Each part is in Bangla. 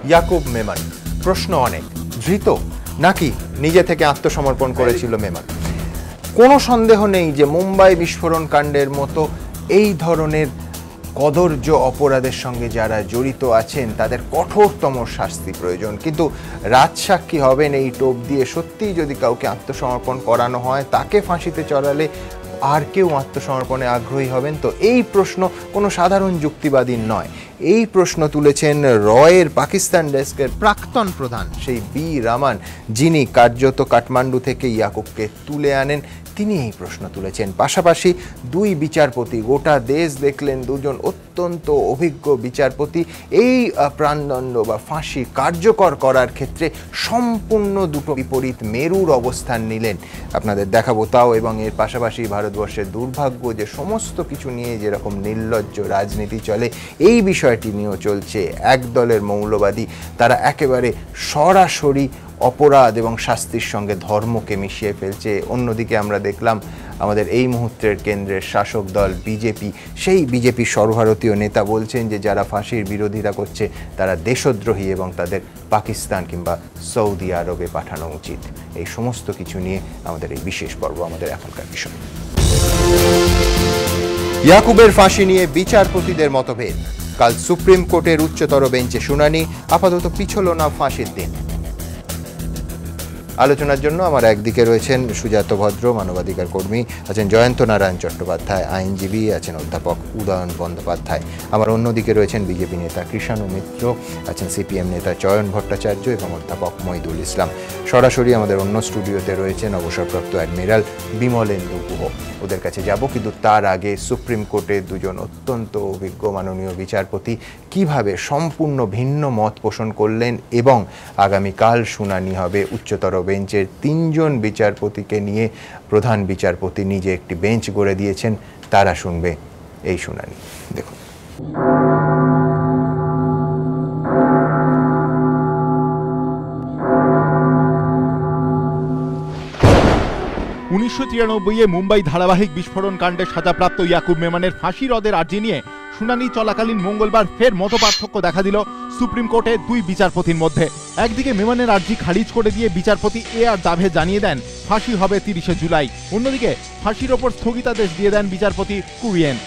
ইয়াকুব মেমন। প্রশ্ন অনেক, ধৃত নাকি নিজে থেকে আত্মসমর্পণ করেছিল মেমন? কোনো সন্দেহ নেই যে মুম্বাই বিস্ফোরণ কাণ্ডের মতো এই ধরনের কদর্য অপরাধের সঙ্গে যারা জড়িত আছেন তাদের কঠোরতম শাস্তি প্রয়োজন। কিন্তু রাজসাক্ষী হবেন এই টোপ দিয়ে সত্যিই যদি কাউকে আত্মসমর্পণ করানো হয়, তাকে ফাঁসিতে চড়ালে আর কেউ আত্মসমর্পণে আগ্রহী হবেন? তো এই প্রশ্ন কোনো সাধারণ যুক্তিবাদীর নয়। এই প্রশ্ন তুলেছেন রয়ের পাকিস্তান ডেস্কের প্রাক্তন প্রধান সেই বি রামান, যিনি কার্যত কাঠমান্ডু থেকে ইয়াকুবকে তুলে আনেন। তিনি এই প্রশ্ন তুলেছেন। পাশাপাশি দুই বিচারপতি, গোটা দেশ দেখলেন দুজন অত্যন্ত অভিজ্ঞ বিচারপতি এই প্রাণদণ্ড বা ফাঁসি কার্যকর করার ক্ষেত্রে সম্পূর্ণ দুটো বিপরীত মেরুর অবস্থান নিলেন। আপনাদের দেখাবো তাও, এবং এর পাশাপাশি ভারতবর্ষের দুর্ভাগ্য যে সমস্ত কিছু নিয়ে যেরকম নির্লজ্জ রাজনীতি চলে, এই বিষয়টি নিয়েও চলছে। একদলের মৌলবাদী, তারা একেবারে সরাসরি অপরাধ এবং শাস্তির সঙ্গে ধর্মকে মিশিয়ে ফেলছে। অন্যদিকে আমরা দেখলাম আমাদের এই মুহূর্তের কেন্দ্রের শাসক দল বিজেপি, সেই বিজেপির সর্বভারতীয় নেতা বলছেন যে যারা ফাঁসির বিরোধিতা করছে তারা দেশদ্রোহী এবং তাদের পাকিস্তান কিংবা সৌদি আরবে পাঠানো উচিত। এই সমস্ত কিছু নিয়ে আমাদের এই বিশেষ পর্ব, আমাদের এখনকার বিষয়। ইয়াকুবের ফাঁসি নিয়ে বিচারপতিদের মতভেদ। কাল সুপ্রিম কোর্টের উচ্চতর বেঞ্চে শুনানি, আপাতত পিছল না ফাঁসির দিন। আলোচনার জন্য আমার একদিকে রয়েছেন সুজাত ভদ্র, মানবাধিকার কর্মী, আছেন জয়ন্ত নারায়ণ চট্টোপাধ্যায়, আইনজীবী, আছেন অধ্যাপক উদয়ন বন্দ্যোপাধ্যায়। আমার অন্যদিকে রয়েছেন বিজেপি নেতা কৃষাণু মিত্র, আছেন সিপিএম নেতা চয়ন ভট্টাচার্য এবং অধ্যাপক মইদুল ইসলাম। সরাসরি আমাদের অন্য স্টুডিওতে রয়েছেন অবসরপ্রাপ্ত অ্যাডমিরাল বিমলেন্দু গুহ। ওদের কাছে যাব, কিন্তু তার আগে সুপ্রিম কোর্টের দুজন অত্যন্ত অভিজ্ঞ মাননীয় বিচারপতি কিভাবে সম্পূর্ণ ভিন্ন মত পোষণ করলেন, এবং আগামীকাল শুনানি হবে উচ্চতর বেঞ্চের তিনজন বিচারপতিকে নিয়ে। প্রধান বিচারপতি নিজে একটি বেঞ্চ গড়ে দিয়েছেন, তারা শুনবে এই শুনানি। দেখুন। 1993 মুম্বাই ধারাবাহিক বিস্ফোরণ কাণ্ডে সাজাপ্রাপ্ত ইয়াকুব মেমনের ফাঁসি রদের আর্জি নিয়ে শুনানি চলাকালীন মঙ্গলবার ফের মতপার্থক্য দেখা দিল সুপ্রিম কোর্টে দুই বিচারপতির মধ্যে। একদিকে মেমনের আর্জি খারিজ করে দিয়ে বিচারপতি আর দাভে জানিয়ে দেন ফাঁসি হবে 30শে জুলাই। অন্যদিকে ফাঁসির ওপর স্থগিতাদেশ দিয়ে দেন বিচারপতি কুরিয়েন।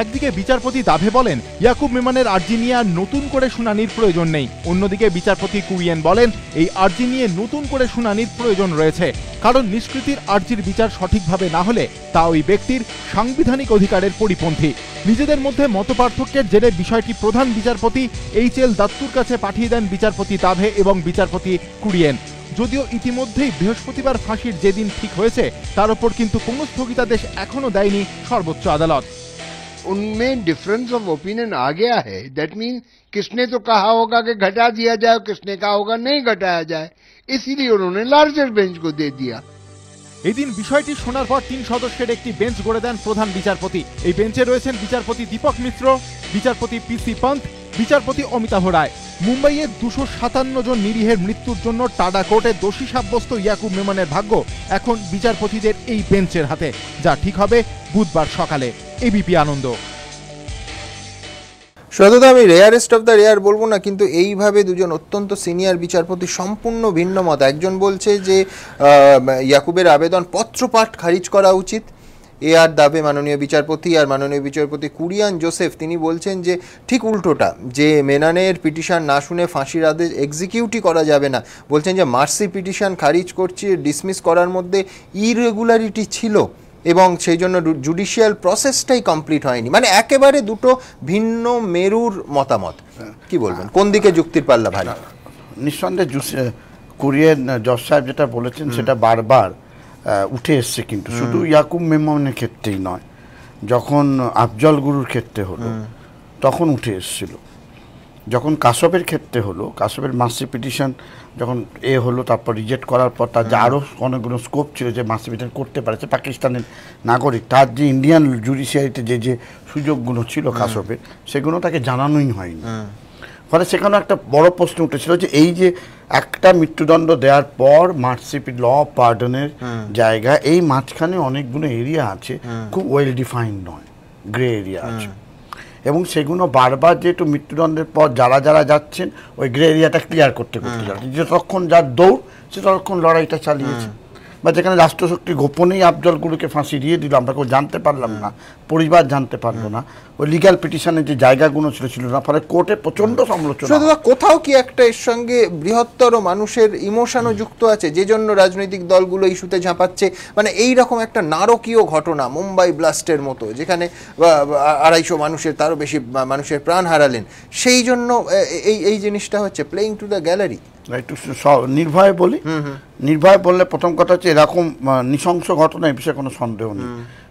একদিকে বিচারপতি দাভে বলেন ইয়াকুব মেমনের আর্জি নিয়ে আর নতুন করে শুনানির প্রয়োজন নেই। অন্যদিকে বিচারপতি কুরিয়েন বলেন এই আর্জি নিয়ে নতুন করে শুনানির প্রয়োজন রয়েছে, কারণ নিষ্কৃতির আর্জির বিচার সঠিকভাবে না হলে তা ওই ব্যক্তির সাংবিধানিক অধিকারের পরিপন্থী। নিজেদের মধ্যে মতপার্থক্যের জেরে বিষয়টি প্রধান বিচারপতি এইচ.এল. দাত্তুর কাছে পাঠিয়ে দেন বিচারপতি দাভে এবং বিচারপতি কুরিয়েন। যদিও ইতিমধ্যেই বৃহস্পতিবার ফাঁসির যেদিন ঠিক হয়েছে তার উপর কিন্তু কোনো স্থগিতাদেশ এখনো দেয়নি সর্বোচ্চ আদালত। उनमें डिफरेंस ऑफ ओपिनियन आ गया है। दैट मीन किसने तो कहा होगा कि घटा दिया जाए, किसने कहा होगा नहीं घटाया जाए, इसीलिए उन्होंने लार्जर बेंच को दे दिया। এদিন বিষয়টি শোনার পর 3 সদস্যের একটি বেঞ্চ গড়ে দেন প্রধান বিচারপতি। এই বেঞ্চে রয়েছেন বিচারপতি দীপক মিশ্র, বিচারপতি পি.সি. পন্থ, বিচারপতি অমিতাভ রায়। মুম্বাইয়ে 257 জন নিরীহের মৃত্যুর জন্য টাডা কোর্টে দোষী সাব্যস্ত ইয়াকুব মেমনের ভাগ্য এখন বিচারপতিদের এই বেঞ্চের হাতে, যা ঠিক হবে বুধবার সকালে। এবিপি আনন্দ। সদা আমি রেয়ারেস্ট অফ দ্য রেয়ার বলবো না, কিন্তু এইভাবে দুজন অত্যন্ত সিনিয়র বিচারপতি সম্পূর্ণ ভিন্ন মত। একজন বলছে যে ইয়াকুবের আবেদন পত্রপাঠ খারিজ করা উচিত, আর দাবে মাননীয় বিচারপতি, আর মাননীয় বিচারপতি কুরিয়ান জোসেফ তিনি বলছেন যে ঠিক উল্টোটা, যে মেননের পিটিশন না শুনে ফাঁসির আদেশ এক্সিকিউটই করা যাবে না। বলছেন যে মার্সি পিটিশন খারিজ করছে, ডিসমিস করার মধ্যে ইরেগুলারিটি ছিল এবং সেই জন্য জুডিশিয়াল প্রসেসটাই কমপ্লিট হয়নি। মানে একেবারে দুটো ভিন্ন মেরুর মতামত। কি বলবেন, কোন দিকে যুক্তির পাল্লা ভারী? নিঃসন্দেহে কুরিয়ান জজ সাহেব যেটা বলেছেন সেটা বারবার উঠে এসছে, কিন্তু শুধু ইয়াকুব মেমনের ক্ষেত্রেই নয়, যখন আফজল গুরুর ক্ষেত্রে হলো তখন উঠে এসেছিল, যখন কাশবের ক্ষেত্রে হলো, কাশবের মার্সি পিটিশন যখন হলো তারপর রিজেক্ট করার পর তার যে আরও অনেকগুলো স্কোপ ছিল যে মার্সি পিটিশন করতে পারে, সে পাকিস্তানের নাগরিক, তার যে ইন্ডিয়ান জুডিশিয়ারিতে যে সুযোগগুলো ছিল কাশবের, সেগুলো তাকে জানানোই হয়নি। ফলে সেখানে একটা বড় প্রশ্ন উঠেছিল যে এই যে একটা মৃত্যুদণ্ড দেওয়ার পর মার্সি ল পার্ডনের জায়গা, এই মাঝখানে অনেকগুলো এরিয়া আছে খুব ওয়েল ডিফাইন্ড নয়, গ্রে এরিয়া আছে। এবং সেগুলো বারবার যেহেতু মৃত্যুদণ্ডের পর যারা যারা যাচ্ছেন ওই গ্রে এরিয়াটা ক্লিয়ার করতে যাচ্ছে, যতক্ষণ যার দৌড় সে ততক্ষণ লড়াইটা চালিয়েছে। বা যেখানে রাষ্ট্রশক্তি গোপনেই আফজল গুরুকে ফাঁসি দিয়ে দিল, আমরা কেউ জানতে পারলাম না, পরিবার জানতে পারলো না, ওই লিগ্যাল পিটিশনের যে জায়গাগুলো ছিল না, ফলে কোর্টে প্রচন্ড সমালোচনা। কোথাও কি একটা এর সঙ্গে বৃহত্তর মানুষের ইমোশনও যুক্ত আছে, যে জন্য রাজনৈতিক দলগুলো ইস্যুতে ঝাঁপাচ্ছে? মানে এই রকম একটা নারকীয় ঘটনা মুম্বাই ব্লাস্টের মতো, যেখানে 250 মানুষের তারও বেশি মানুষের প্রাণ হারালেন, সেই জন্য এই জিনিসটা হচ্ছে প্লেইং টু দ্য গ্যালারি। একটু নির্ভয়ে বলি, নির্ভয়ে বললে প্রথম কথা হচ্ছে এরকম নৃশংস ঘটনা এই বিষয়ে কোনো সন্দেহ নেই।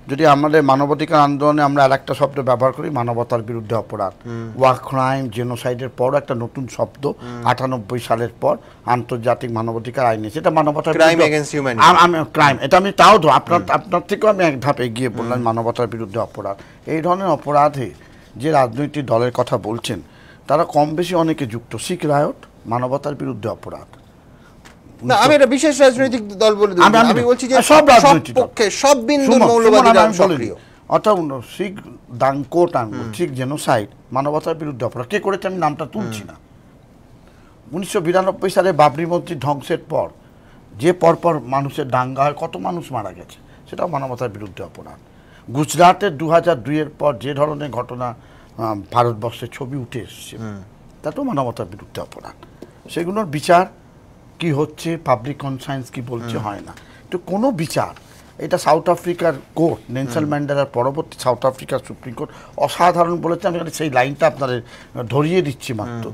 যদি আমাদের মানবাধিকার আন্দোলনে আমরা আর একটা শব্দ ব্যবহার করি, মানবতার বিরুদ্ধে অপরাধ, ওয়ার ক্রাইম, জেনোসাইডের পর একটা নতুন শব্দ 98 সালের পর আন্তর্জাতিক মানবাধিকার আইনে, সেটা মানবতার ক্রাইম, এটা আমি তাও আপনার থেকেও আমি এক ধাপ এগিয়ে বললাম মানবতার বিরুদ্ধে অপরাধ। এই ধরনের অপরাধে যে রাজনৈতিক দলের কথা বলছেন তারা কম বেশি অনেকে যুক্ত। শিখ রায়ট মানবতার বিরুদ্ধে অপরাধ। না, আমি এটা বিশেষ রাজনৈতিক দল বলে দিই, আমি বলছি যে সব রাজনৈতিক পক্ষে সব বিন্দুর মৌলবাদীরা সক্রিয়। অর্থাৎ শিখ দাঙ্কোট শিখ জেনোসাইড মানবতার বিরুদ্ধে অপরাধ। কে করেছে আমি নামটা তুলছি না। 1992 সালে বাবরি মসজিদ ধ্বংসের পর যে পরপর মানুষের দাঙ্গা হয়, কত মানুষ মারা গেছে, সেটাও মানবতার বিরুদ্ধে অপরাধ। গুজরাটের 2002-এর পর যে ধরনের ঘটনা ভারতবর্ষের ছবি উঠে এসছে, তাতেও মানবতার বিরুদ্ধে অপরাধ। সেগুলোর বিচার কি হচ্ছে, পাবলিক কনসায়েন্স কি বলছে, হয় না। তো কোনো বিচার, এটা সাউথ আফ্রিকার কোর্ট, নেলসন ম্যান্ডেলার পরবর্তী সাউথ আফ্রিকার সুপ্রিম কোর্ট অসাধারণ বলেছে। আমি সেই লাইনটা আপনাদের ধরিয়ে দিচ্ছি মাত্র।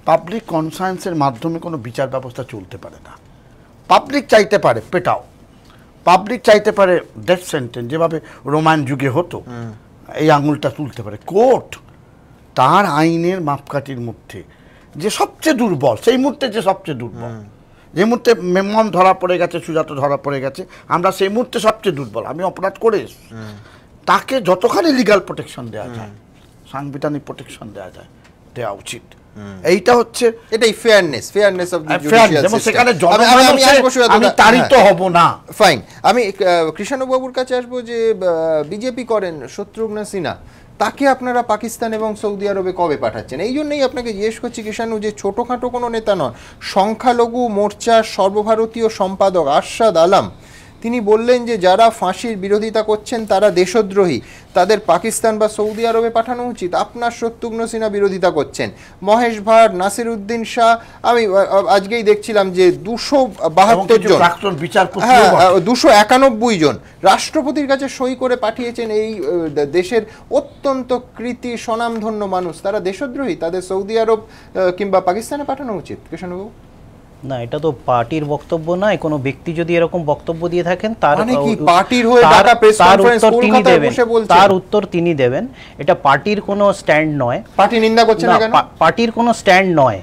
পাবলিক কনসায়েন্সের মাধ্যমে কোনো বিচার ব্যবস্থা চলতে পারে না। পাবলিক চাইতে পারে পেটাও, পাবলিক চাইতে পারে ডেথ সেন্টেন্স, যেভাবে রোমান যুগে হতো, এই আঙুলটা তুলতে পারে। কোর্ট তার আইনের মাপকাঠির মধ্যে যে সবচেয়ে দুর্বল, সেই মুহূর্তে যে সবচেয়ে দুর্বল, যে মুহূর্তে মেমন ধরা পড়ে গেছে, সুজাত ধরা পড়ে গেছে, আমরা সেই মুহূর্তে সবচেয়ে দুর্বল, আমি অপরাধ করে তাকে যতখানি লিগাল প্রোটেকশন দেওয়া যায়, সাংবিধানিক প্রোটেকশন দেওয়া উচিত। এইটা হচ্ছে এটাই fairness of the judicial system. সেখানে আমি তাড়িত হব না। ফাইন, আমি কৃষ্ণবাবুর কাছে আসবো যে বিজেপি করেন শত্রুঘ্ন সিনহা, তাকে আপনারা পাকিস্তান এবং সৌদি আরবে কবে পাঠাচ্ছেন? এই জন্যই আপনাকে জিজ্ঞেস করছি কৃষাণু, যে ছোটোখাটো কোনো নেতা নয়, সংখ্যালঘু মোর্চার সর্বভারতীয় সম্পাদক আরশাদ আলম তিনি বললেন যে যারা ফাঁসির বিরোধিতা করছেন তারা দেশদ্রোহী, তাদের পাকিস্তান বা সৌদি আরবে পাঠানো উচিত। আপনার শত্রুঘ্ন সিনহা বিরোধিতা করছেন, মহেশ ভাট, নাসির উদ্দিন শাহ, আমি আজকেই দেখছিলাম যে 272 জন, 291 জন রাষ্ট্রপতির কাছে সই করে পাঠিয়েছেন। এই দেশের অত্যন্ত কৃতি স্বনামধন্য মানুষ, তারা দেশদ্রোহী, তাদের সৌদি আরব কিংবা পাকিস্তানে পাঠানো উচিত। কৃষ্ণবাবু, না, এটা তো পার্টির বক্তব্য নয়। কোনো ব্যক্তি যদি এরকম বক্তব্য দিয়ে থাকেন তার উত্তর তিনি দেবেন। এটা পার্টির কোনো স্ট্যান্ড নয়। পার্টি নিন্দা করছে না কেন? পার্টির কোনো স্ট্যান্ড নয়,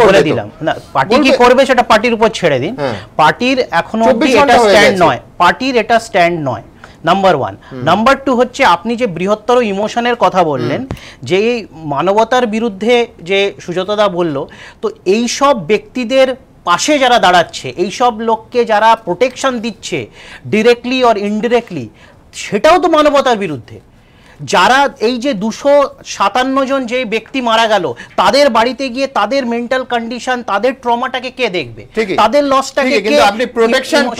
বলে দিলাম না। পার্টি কি করবে সেটা পার্টির উপর ছেড়ে দিন। পার্টির এখনো অবধি এটা স্ট্যান্ড নয়, পার্টির এটা স্ট্যান্ড নয়। নাম্বার 1। নাম্বার 2 হচ্ছে আপনি যে বৃহত্তর ইমোশনের কথা বললেন, যে এই মানবতার বিরুদ্ধে যে সুজাতদা বলল, তো এই সব ব্যক্তিদের পাশে যারা দাঁড়াচ্ছে, এই সব লোককে যারা প্রোটেকশন দিচ্ছে ডিরেক্টলি অর ইনডিরেক্টলি, সেটাও তো মানবতার বিরুদ্ধে। যারা এই যে 257 জন যে ব্যক্তি মারা গেল, তাদের বাড়িতে গিয়ে তাদের মেন্টাল কন্ডিশন, তাদের ট্রমাটাকে কে দেখবে, তাদের লসটাকে কে? কিন্তু আপনি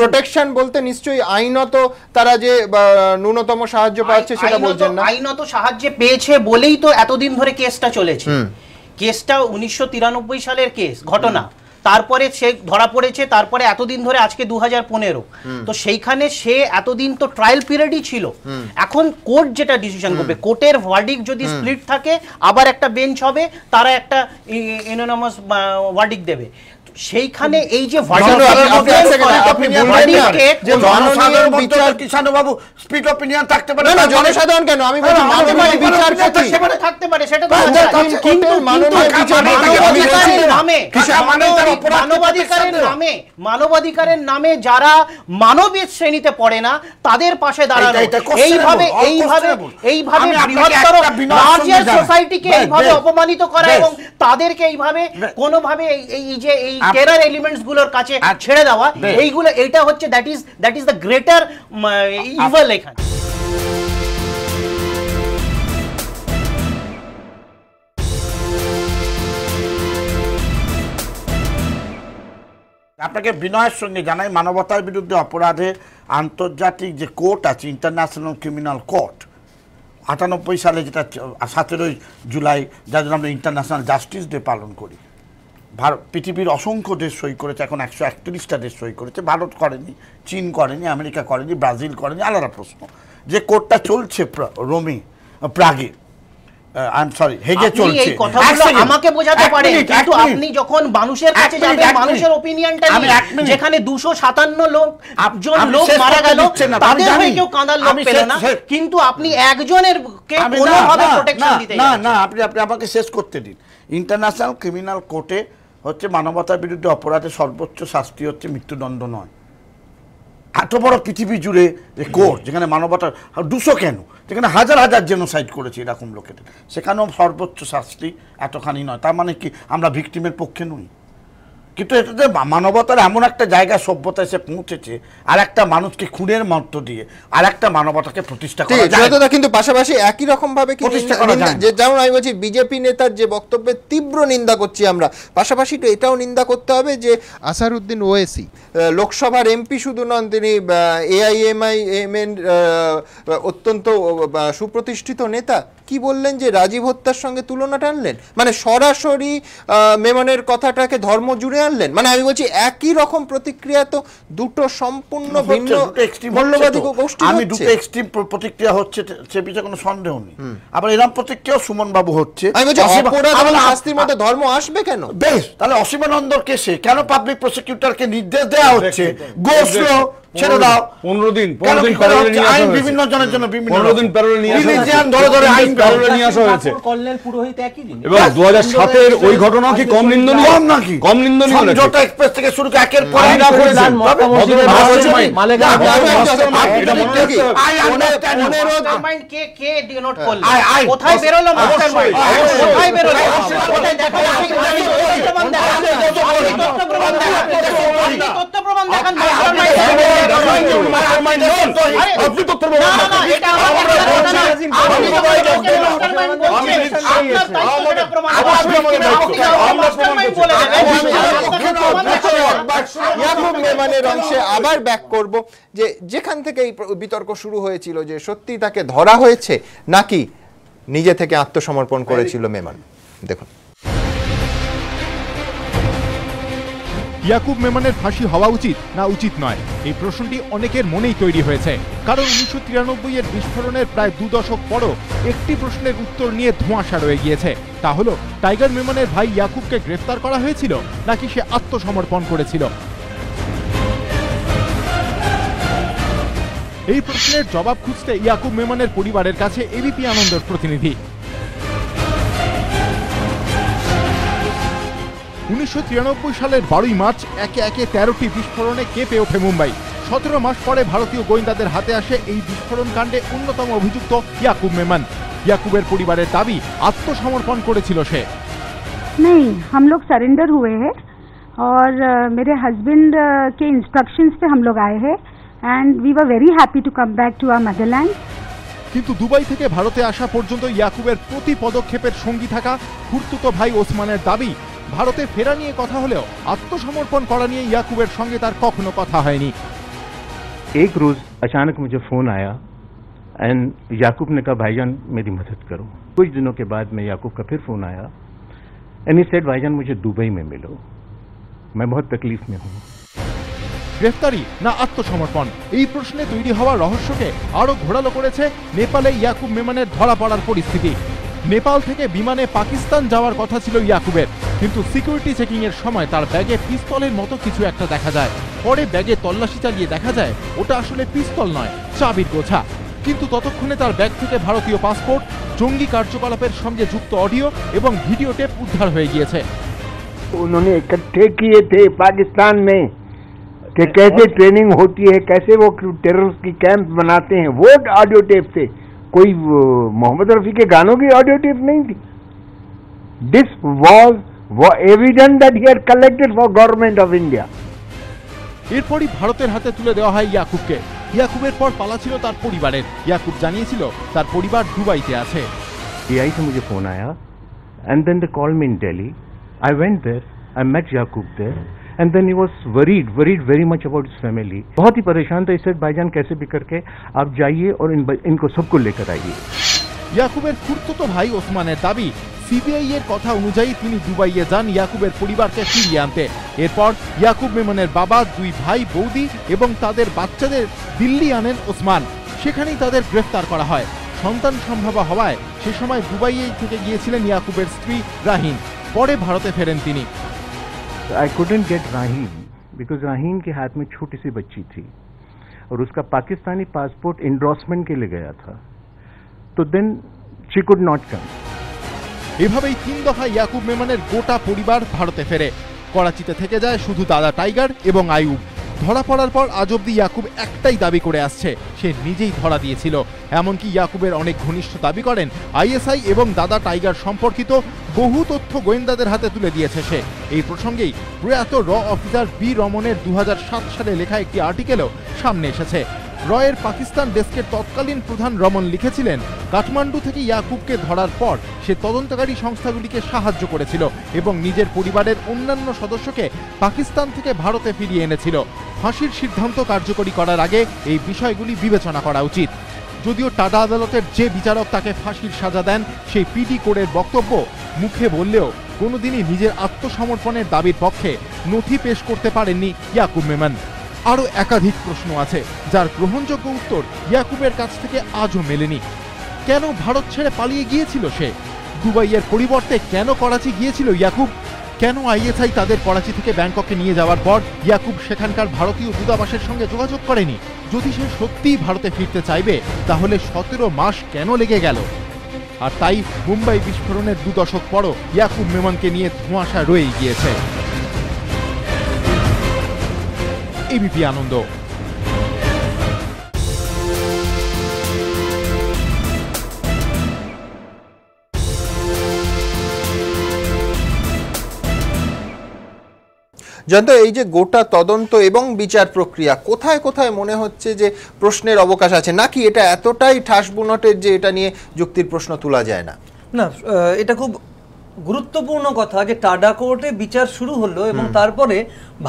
প্রোটেকশন বলতে নিশ্চয়ই আইনত তারা যে ন্যূনতম সাহায্য পাচ্ছে সেটা বলছেন না? আইনত সাহায্য পেয়েছে বলেই তো এতদিন ধরে কেসটা চলেছে। কেসটা 1993 সালের কেস ঘটনা, তারপরে সে ধরা পড়েছে, তারপরে এতদিন ধরে আজকে 2015। তো সেইখানে সে এতদিন তো ট্রায়াল পিরিয়ডই ছিল। এখন কোর্ট যেটা ডিসিশন করবে, কোর্টের ভার্ডিক্ট যদি স্প্লিট থাকে, আবার একটা বেঞ্চ হবে, তারা একটা ইউনানিমাস ভার্ডিক্ট দেবে। সেইখানে এই যে জনসাধারণ কেন, আমি থাকতে পারে, সেটা মানবাধিকারের নামে যারা মানবীয় শ্রেণীতে পড়ে না, তাদের পাশে দাঁড়ানো, এইভাবে বৃহত্তর সোসাইটিকে এইভাবে অপমানিত করা এবং তাদেরকে এইভাবে কোনোভাবে এই যে এই টেরার এলিমেন্টস গুলোর কাছে ছেড়ে দেওয়া, এইগুলো, এটা হচ্ছে that is the greater evil এখানে। আপনাকে বিনয়ের সঙ্গে জানাই, মানবতার বিরুদ্ধে অপরাধে আন্তর্জাতিক যে কোর্ট আছে, ইন্টারন্যাশনাল ক্রিমিনাল কোর্ট, 98 সালে যেটা 17 জুলাই, যার জন্য আমরা ইন্টারন্যাশনাল জাস্টিস ডে পালন করি, ভারত পৃথিবীর অসংখ্য দেশ সই করেছে, এখন 131টা দেশ সই করেছে। ভারত করেনি, চীন করেনি, আমেরিকা করেনি, ব্রাজিল করেনি, আলাদা প্রশ্ন। যে কোর্টটা চলছে প্রাগে, হেগে চলছে, এই কথাগুলো আমাকে বোঝাতে পারেন, কিন্তু আপনি যখন মানুষের কাছে যাবেন, মানুষের ওপিনিয়নটা নিয়ে, যেখানে 257 লোক মারা গেল, তাদের হয়ে কেউ কাঁদার লোক পেল না, কিন্তু আপনি একজনের কে কোনোভাবে প্রোটেকশন দিতে না না, আপনি আমাকে শেষ করতে দিন। ইন্টারন্যাশনাল ক্রিমিনাল কোর্টে হচ্ছে মানবতার বিরুদ্ধে অপরাধের সর্বোচ্চ শাস্তি হচ্ছে মৃত্যুদণ্ড নয়। এত বড় পৃথিবী জুড়ে কোর্ট, যেখানে মানবতার 200 কেন, যেখানে হাজার হাজার জেনোসাইড করেছে এরকম লোকেদের, সেখানেও সর্বোচ্চ শাস্তি এতখানি নয়। তার মানে কি আমরা ভিকটিমের পক্ষে নই? কিন্তু এটাতে মানবতার এমন একটা জায়গায় সভ্যতা এসে পৌঁছেছে, আর একটা মানুষকে খুনের মধ্য দিয়ে আর একটা মানবতাকে প্রতিষ্ঠা করা যায়। কিন্তু পাশাপাশি একই রকম ভাবে যেমন আমি বলছি বিজেপি নেতার যে বক্তব্যের তীব্র নিন্দা করছি আমরা, পাশাপাশি তো এটাও নিন্দা করতে হবে যে আসারউদ্দিন ওয়েসি লোকসভার এমপি শুধু নন, তিনি AIMIM এর অত্যন্ত সুপ্রতিষ্ঠিত নেতা। কি বললেন যে রাজীব হত্যার সঙ্গে তুলনা টানলেন, মানে সরাসরি মেমনের কথাটাকে ধর্ম জুড়ে আনলেন। মানে আমি বলছি একই রকম প্রতিক্রিয়া তো দুটো সম্পূর্ণ ভিন্ন মূল্যবাদী গোষ্ঠী। আমি দুটো এক্সট্রিম প্রতিক্রিয়া হচ্ছে, সে বিষয়ে কোনো সন্দেহ নেই। আবার এরকম প্রতিক্রিয়া সুমন বাবু হচ্ছে। আমি বলছি অপরাধ শাস্তির মধ্যে ধর্ম আসবে কেন? বেশ, তাহলে অসীমানন্দর কেসে কেন পাবলিক প্রসিকিউটরকে নির্দেশ দেওয়া হচ্ছে গোসলো ছেড়ে দাও 15 দিন আইন বিভিন্ন জনের জন্য বিভিন্ন দিন প্যারোলে নিয়ে আইন প্যারোলে নিয়ে আসা হয়েছে। কল্যাণ পুরোহিত একই দিন, এবং 2007 ওই ঘটনা কি কম নিন্দনীয়? কম নাকি? কম নিন্দনীয়। সমঝোতা এক্সপ্রেস থেকে শুরু করে একের পর আইন করেছেন কে ডিনোট করলেন, কোথায় বেরোলো মাস্টারমাইন্ড, কোথায় বেরোলো, কোথায় দেখা তথ্য প্রমাণ দেখান মাস্টারমাইন্ড। আপনি তথ্য প্রমাণ ইয়াকুব মেমনের অংশে আবার ব্যাক করব যে যেখান থেকে এই বিতর্ক শুরু হয়েছিল যে সত্যি তাকে ধরা হয়েছে নাকি নিজে থেকে আত্মসমর্পণ করেছিল মেমন। দেখুন, ইয়াকুব মেমনের ফাঁসি হওয়া উচিত না উচিত নয়, এই প্রশ্নটি অনেকের মনেই তৈরি হয়েছে। কারণ 1993 এর বিস্ফোরণের প্রায় 2 দশক পরও একটি প্রশ্নের উত্তর নিয়ে ধোঁয়াশা রয়ে গিয়েছে। তা হলো টাইগার মেমনের ভাই ইয়াকুবকে গ্রেফতার করা হয়েছিল নাকি সে আত্মসমর্পণ করেছিল। এই প্রশ্নের জবাব খুঁজতে ইয়াকুব মেমনের পরিবারের কাছে এবিপি আনন্দের প্রতিনিধি। 1993 সালের 12 মার্চ একে একে 13টি বিস্ফোরণে কেঁপে ওঠে মুম্বাই। 17 মাস পরে ভারতীয় গোয়েন্দাদের হাতে আসে এই বিস্ফোরণ কাণ্ডে অন্যতম অভিযুক্ত ইয়াকুব মেমন। ইয়াকুবের পরিবারের দাবি আত্মসমর্পণ করেছিল সে। नहीं, हम लोग सरेंडर हुए हैं और मेरे हस्बैंड के इंस्ट्रक्शंस पे हम लोग आए हैं and we were very happy to come back to our motherland. কিন্তু দুবাই থেকে ভারতে আসা পর্যন্ত ইয়াকুবের প্রতি পদক্ষেপের সঙ্গী থাকা খুড়তুতো ভাই ওসমানের দাবি ভারতে ফেরা নিয়ে কথা হলেও আত্মসমর্পণ করা নিয়ে ইয়াকুবের সঙ্গে তার কখনো কথা হয়নি। एक रोज अचानक मुझे फोन आया एंड याकूब ने कहा भाईजान मेरी मदद करो। कुछ दिनों के बाद में याकूब का फिर फोन आया एंड ही सेड भाईजान मुझे दुबई में मिलो, मैं बहुत तकलीफ में हूँ। গ্রেফতারি না আত্মসমর্পণ, এই প্রশ্নে তৈরি হওয়া রহস্যকে আরো ঘোরালো করেছে নেপালে ইয়াকুব মেমনের ধরা পড়ার পরিস্থিতি। নেপাল থেকে বিমানে পাকিস্তান যাওয়ার কথা ছিল ইয়াকুবের, কিন্তু সিকিউরিটি চেকিং এর সময় তার ব্যাগে পিস্তলের মতো কিছু একটা দেখা যায়। পরে ব্যাগে তল্লাশি চালিয়ে দেখা যায় ওটা আসলে পিস্তল নয়, চাবির গোছা। কিন্তু ততক্ষণে তার ব্যাগ থেকে ভারতীয় পাসপোর্ট, জঙ্গি কার্যকলাপের সঙ্গে যুক্ত অডিও এবং ভিডিও টেপ উদ্ধার হয়ে গিয়েছে। उन्होंने इकट्ठे किए थे पाकिस्तान में कि कैसे ट्रेनिंग होती है, कैसे वो टेररिस्ट की कैंप बनाते हैं, वो ऑडियो टेप थे। कोई मोहम्मद रफी के गानों की ऑडियो टेप नहीं थी। This was evidence that he had collected for government of India. এরপরই ভারতের হাতে তুলে দেওয়া হয় ইয়াকুবকে। ইয়াকুবের পর পালা ছিল তার পরিবারের। ইয়াকুব জানিয়েছিল তার পরিবার দুবাইতে আছে। पीआई से मुझे फोन आया and then they call me in Delhi. I went there, I met Yakub there and then he was worried very much about his family. बहुत ही परेशान था. इससे भाईजान कैसे भी करके आप जाइए और इनको सबको लेकर आइए. ইয়াকুবের খুড়তুতো ভাই ওসমানের দাবি, সিবিআই এর কথা অনুযায়ী তিনি দুবাইয়ে যান ইয়াকুবের পরিবারকে ফিরিয়ে আনতে। এরপর ইয়াকুব মেমনের বাবা, দুই ভাই, বৌদি এবং তাদের বাচ্চাদের দিল্লি আনেন ওসমান। সেখানেই তাদের গ্রেফতার করা হয়। সন্তান সম্ভাবা হওয়ায় সে সময় দুবাইয়ে থেকে গিয়েছিলেন ইয়াকুবের স্ত্রী রাহিন। পরে ভারতে ফেরেন তিনি। आई कुडंट गेट राहीन बिकॉज राहीन के हाथ में छोटी सी बच्ची थी और उसका पाकिस्तानी पासपोर्ट इंडोर्समेंट के लिए गया था, तो then she could not come. এভাবেই 3 দফায় ইয়াকুব মেমনের গোটা পরিবার ভারতে ফেরে। করাচিতে থেকে যায় শুধু দাদা টাইগার এবং আইয়ুব। ধরা পড়ার পর আজ অব্দি ইয়াকুব একটাই দাবি করে আসছে, সে নিজেই ধরা দিয়েছিল। এমনকি ইয়াকুবের অনেক ঘনিষ্ঠ দাবি করেন আইএসআই এবং দাদা টাইগার সম্পর্কিত বহু তথ্য গোয়েন্দাদের হাতে তুলে দিয়েছে সে। এই প্রসঙ্গেই প্রয়াত র অফিসার বি রমনের 2007 সালে লেখা একটি আর্টিকেলও সামনে এসেছে। রয়ের পাকিস্তান ডেস্কের তৎকালীন প্রধান রমন লিখেছিলেন, কাঠমান্ডু থেকে ইয়াকুবকে ধরার পর সে তদন্তকারী সংস্থাগুলিকে সাহায্য করেছিল এবং নিজের পরিবারের অন্যান্য সদস্যকে পাকিস্তান থেকে ভারতে ফিরিয়ে এনেছিল। ফাঁসির সিদ্ধান্ত কার্যকরী করার আগে এই বিষয়গুলি বিবেচনা করা উচিত। যদিও টাডা আদালতের যে বিচারক তাকে ফাঁসির সাজা দেন সেই পিডি কোরের বক্তব্য মুখে বললেও কোনোদিনই নিজের আত্মসমর্পণের দাবির পক্ষে নথি পেশ করতে পারেননি ইয়াকুব মেমন। আরও একাধিক প্রশ্ন আছে যার গ্রহণযোগ্য উত্তর ইয়াকুবের কাছ থেকে আজও মেলেনি। কেন ভারত ছেড়ে পালিয়ে গিয়েছিল সে? দুবাইয়ের পরিবর্তে কেন করাচি গিয়েছিল ইয়াকুব? কেন আইএসআই তাদের করাচি থেকে ব্যাংককে নিয়ে যাওয়ার পর ইয়াকুব সেখানকার ভারতীয় দূতাবাসের সঙ্গে যোগাযোগ করেনি? যদি সে সত্যিই ভারতে ফিরতে চাইবে তাহলে 17 মাস কেন লেগে গেল? আর তাই মুম্বাই বিস্ফোরণের 2 দশক পরও ইয়াকুব মেমনকে নিয়ে ধোঁয়াশা রয়েই গিয়েছে। এবিপি আনন্দ। জয়ন্ত, এই যে গোটা তদন্ত এবং বিচার প্রক্রিয়া কোথায় কোথায় মনে হচ্ছে যে প্রশ্নের অবকাশ আছে, নাকি এটা এতটাই ঠাস বুনটের যে এটা নিয়ে যুক্তির প্রশ্ন তোলা যায় না? না, এটা খুব গুরুত্বপূর্ণ কথা যে টাডা কোর্টে বিচার শুরু হলো এবং তারপরে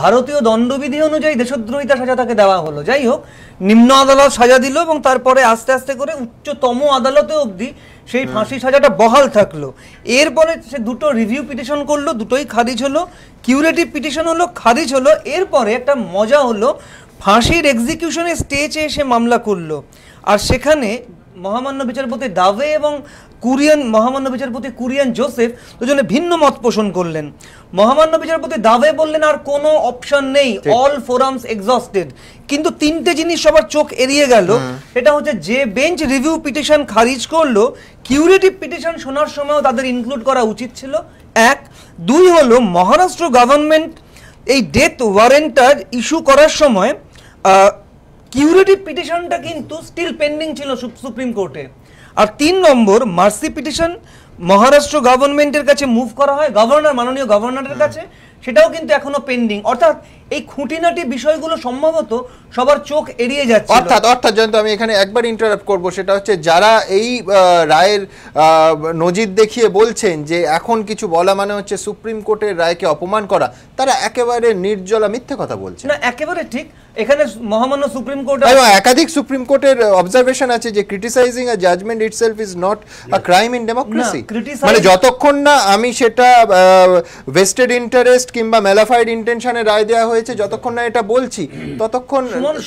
ভারতীয় দণ্ডবিধি অনুযায়ী দেশদ্রোহিতা সাজা তাকে দেওয়া হলো। যাই হোক, নিম্ন আদালত সাজা দিল এবং তারপরে আস্তে আস্তে করে উচ্চতম আদালতে অবধি সেই ফাঁসি সাজাটা বহাল থাকলো। এরপরে সে 2টো রিভিউ পিটিশন করলো, দুটোই খারিজ হলো। কিউরেটিভ পিটিশন হলো, খারিজ হলো। এরপরে একটা মজা হলো, ফাঁসির এক্সিকিউশনের স্টেজে এসে মামলা করলো। আর সেখানে মহামান্য বিচারপতি দাভে এবং মহামান্য বিচারপতি কুরিয়ান জোসেফ দুজনে ভিন্ন মত পোষণ করলেন। মহামান্য বিচারপতি দাভে বললেন আর কোনো অপশন নেই, অল ফোরামস এক্সস্টেড। কিন্তু 3টে জিনিস সবার চোখ এড়িয়ে গেল। সেটা হচ্ছে যে বেঞ্চ রিভিউ পিটিশন খারিজ করলো, কিউরেটিভ পিটিশন শোনার সময়ও তাদের ইনক্লুড করা উচিত ছিল। 1, 2 হলো মহারাষ্ট্র গভর্নমেন্ট এই ডেথ ওয়ারেন্টটা ইস্যু করার সময় কিউরেটিভ পিটিশনটা কিন্তু স্টিল পেন্ডিং ছিল সুপ্রিম কোর্টে। আর 3 নম্বর, মার্সি পিটিশন মহারাষ্ট্র গভর্নমেন্টের কাছে মুভ করা হয় মাননীয় গভর্নরের কাছে, সেটাও কিন্তু এখনো পেন্ডিং। অর্থাৎ এই খুঁটিনাটি বিষয়গুলো সম্ভবত সবার চোখ এড়িয়ে যাচ্ছে। অর্থাৎ জয়ন্ত, আমি এখানে একবার ইন্টারাপ্ট করব, সেটা হচ্ছে যারা এই রায়ের নজির দেখিয়ে বলছেন যে এখন কিছু বলা মানে হচ্ছে সুপ্রিম কোর্টের রায়কে অপমান করা, তারা একেবারে নির্জলা মিথ্যে কথা বলছে। না, একেবারে ঠিক। এখানে মহামান্য সুপ্রিম কোর্ট একাধিক সুপ্রিম কোর্টের অবজারভেশন আছে যে criticising a judgment itself is not a crime in democracy. মানে যতক্ষণ না আমি সেটা ভেস্টেড ইন্টারেস্ট কিংবা ম্যালাফাইড ইন্টেনশনে রায় দেওয়া হয়েছে, যতক্ষণ না এটা বলছি ততক্ষণ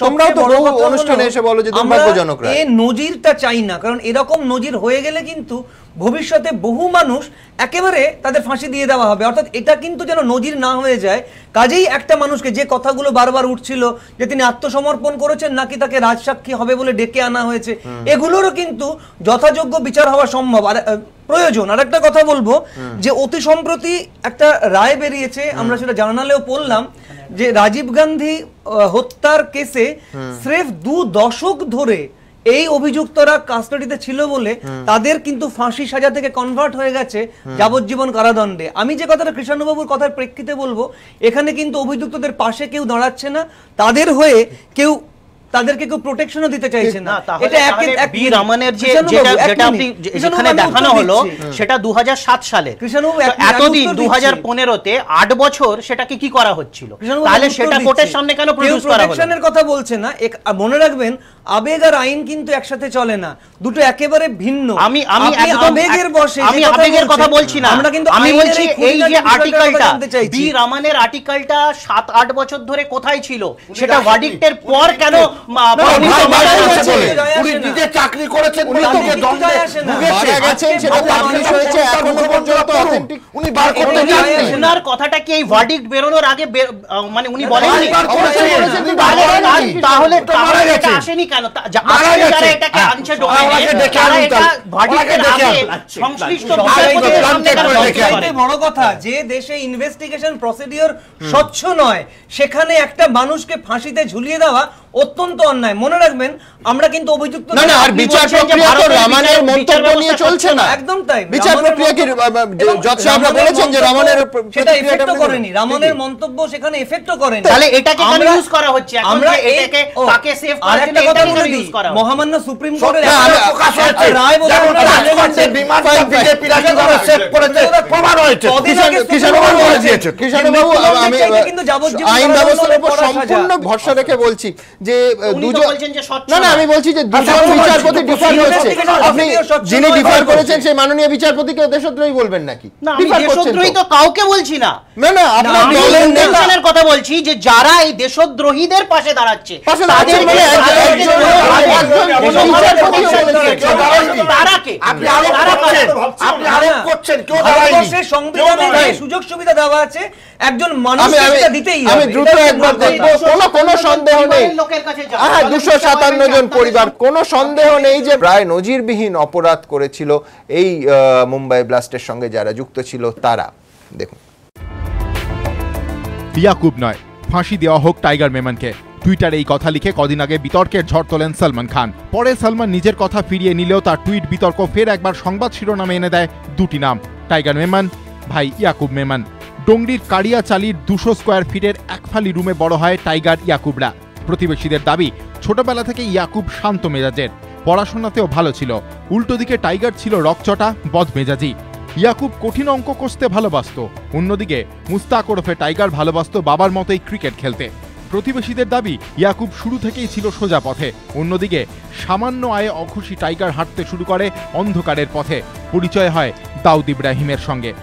তোমরাও তো বহু অনুষ্ঠানে এসে বলো যে দুর্ভাগ্যজনক রায়। এই নজিরটা চাই না, কারণ এরকম নজির হয়ে গেলে কিন্তু ভবিষ্যতে বহু মানুষ একেবারে তাদের ফাঁসি দিয়ে দেওয়া হবে। অর্থাৎ এটা কিন্তু যেন নজির না হয়ে যায়। কাজেই একটা মানুষকে, যে কথাগুলো বারবার উঠছিল যে তিনি আত্মসমর্পণ করেছেন নাকি তাকে রাজসাক্ষী হবে বলে ডেকে আনা হয়েছে, এগুলোরও কিন্তু যথাযোগ্য বিচার হওয়া সম্ভব আর প্রয়োজন। আর একটা কথা বলবো যে অতি সম্প্রতি একটা রায় বেরিয়েছে, আমরা সেটা জার্নালেও পড়লাম, যে রাজীব গান্ধী হত্যার কেসে স্রেফ 2 দশক ধরে এই অভিযুক্তরা কাস্টাডিতে ছিল বলে তাদের কিন্তু ফাঁসি সাজা থেকে কনভার্ট হয়ে গেছে যাবজ্জীবন কারাদণ্ডে। আমি যে কথাটা কৃষ্ণবাবুর কথার প্রেক্ষিতে বলবো, এখানে কিন্তু অভিযুক্তদের পাশে কেউ দাঁড়াচ্ছে না, তাদের হয়ে কেউ তাদেরকে কেউ প্রোটেকশনও দিতে চাইছে না। এটা বীর রামানের যেটা আপনি যেখানে দেখানো হলো সেটা 2007 সালে, এতদিন 2015-তে 8 বছর সেটাকে কি করা হচ্ছিল, তাহলে সেটা কোর্টের সামনে কেন প্রডিউস করা হলো? প্রোটেকশনের কথা বলছে না, মনে রাখবেন আবেগ আর আইন কিন্তু একসাথে চলে না, দুটো একেবারে ভিন্ন। আমি আবেগের বশে আমি আবেগের কথা বলছি না, আমি বলছি এই যে আর্টিকেলটা বীর রামানের আর্টিকেলটা 7-8 বছর ধরে কোথায় ছিল, সেটা ভার্ডিক্টের পর কেন উনি নিজে চাকরি করেছেন, উনি তো দণ্ডে ভুগেছেন, সেটা পাবলিশ হয়েছে, এখনো পর্যন্ত অথেন্টিক উনি বার করতে চাননি। ওনার কথাটা কি এই ভার্ডিক্ট বেরোনোর আগে মানে উনি বলেননি? তাহলে এটা আসেনি কেন? যারা এটাকে আনছে সংশ্লিষ্ট বড় কথা, যে দেশে ইনভেস্টিগেশন প্রসিডিওর স্বচ্ছ নয় সেখানে একটা মানুষকে ফাঁসিতে ঝুলিয়ে দেওয়া অত্যন্ত অন্যায়। মনে রাখবেন আমরা কিন্তু অভিযুক্ত না না, আর বিচার প্রক্রিয়া তো রামানের মন্তব্য নিয়ে চলছে না, একদম তাই। বিচার প্রক্রিয়া কি জজ সাহেবরা বলেছেন যে রামানের সেটা এফেক্টও করেনি, রামানের মন্তব্য সেখানে এফেক্টও করেনি, তাহলে এটাকে কেন ইউজ করা হচ্ছে? আমরা এটাকে তাকে সেভ করার জন্য এটা কেন ইউজ করা হচ্ছে? মহামান্য সুপ্রিম কোর্টের প্রকাশ হয়েছে রায় বলে বিমান বিজেপি রাজ্যসভা সেভ করেছে, প্রমাণ হয়েছে, কিষাণ বাবু বলে দিয়েছে। কিষাণ বাবু, আমি আইন ব্যবস্থার উপর সম্পূর্ণ ভরসা রেখে বলছি যে দুজন, না না, আমি বলছি যে দুজন বিচারপতি ডিফার হচ্ছে, আপনি যিনি ডিফার করেছেন সেই মাননীয় বিচারপতিকে দেশদ্রোহী বলবেন নাকি? না, আমি দেশদ্রোহী তো কাউকে বলছি না, না না, আপনার দলের নেতাদের কথা বলছি যে যারা এই দেশদ্রোহীদের পাশে দাঁড়াচ্ছে তাদের মানে সংবিধানে সুযোগ সুবিধা দেওয়া আছে, একজন মানুষকে দিতেই হবে। আমি দ্রুত একবার দেখব, কোনো সন্দেহ নেই, হ্যাঁ 257 জন পরিবার, কোনো সন্দেহ নেই যে প্রায় নজিরবিহীন অপরাধ করেছিল এই মুম্বাই ব্লাস্টের সঙ্গে যারা যুক্ত ছিল তারা। দেখুন, ইয়াকুব নয়, ফাঁসি দেওয়া হোক টাইগার মেমনকে। টুইটারে এই কথা লিখে কদিন আগে বিতর্কের ঝড় তোলেন সালমান খান। পরে সালমান নিজের কথা ফিরিয়ে নিলেও তার টুইট বিতর্ক ফের একবার সংবাদ শিরোনামে এনে দেয় দুটি নাম, টাইগার মেমন, ভাই ইয়াকুব মেমন। ডোংরির কাড়িয়াচালির 200 স্কোয়ার ফিটের একফালি রুমে বড় হয় টাইগার ইয়াকুবরা। প্রতিবেশীদের দাবি ছোটবেলা থেকে ইয়াকুব শান্ত মেজাজের, পড়াশোনাতেও ভালো ছিল, উল্টো দিকে টাইগার ছিল রকচটা বদমেজাজি। ইয়াকুব কঠিন অঙ্ক কষতে ভালোবাসত, অন্যদিকে মুস্তাক ওরফে টাইগার ভালোবাসত বাবার মতোই ক্রিকেট খেলতে। প্রতিবেশীদের দাবি ইয়াকুব শুরু থেকেই ছিল সোজা পথে, অন্যদিকে সামান্য আয়ে অখুশি টাইগার হাঁটতে শুরু করে অন্ধকারের পথে। পরিচয় হয় দাউদ ইব্রাহিমের সঙ্গে।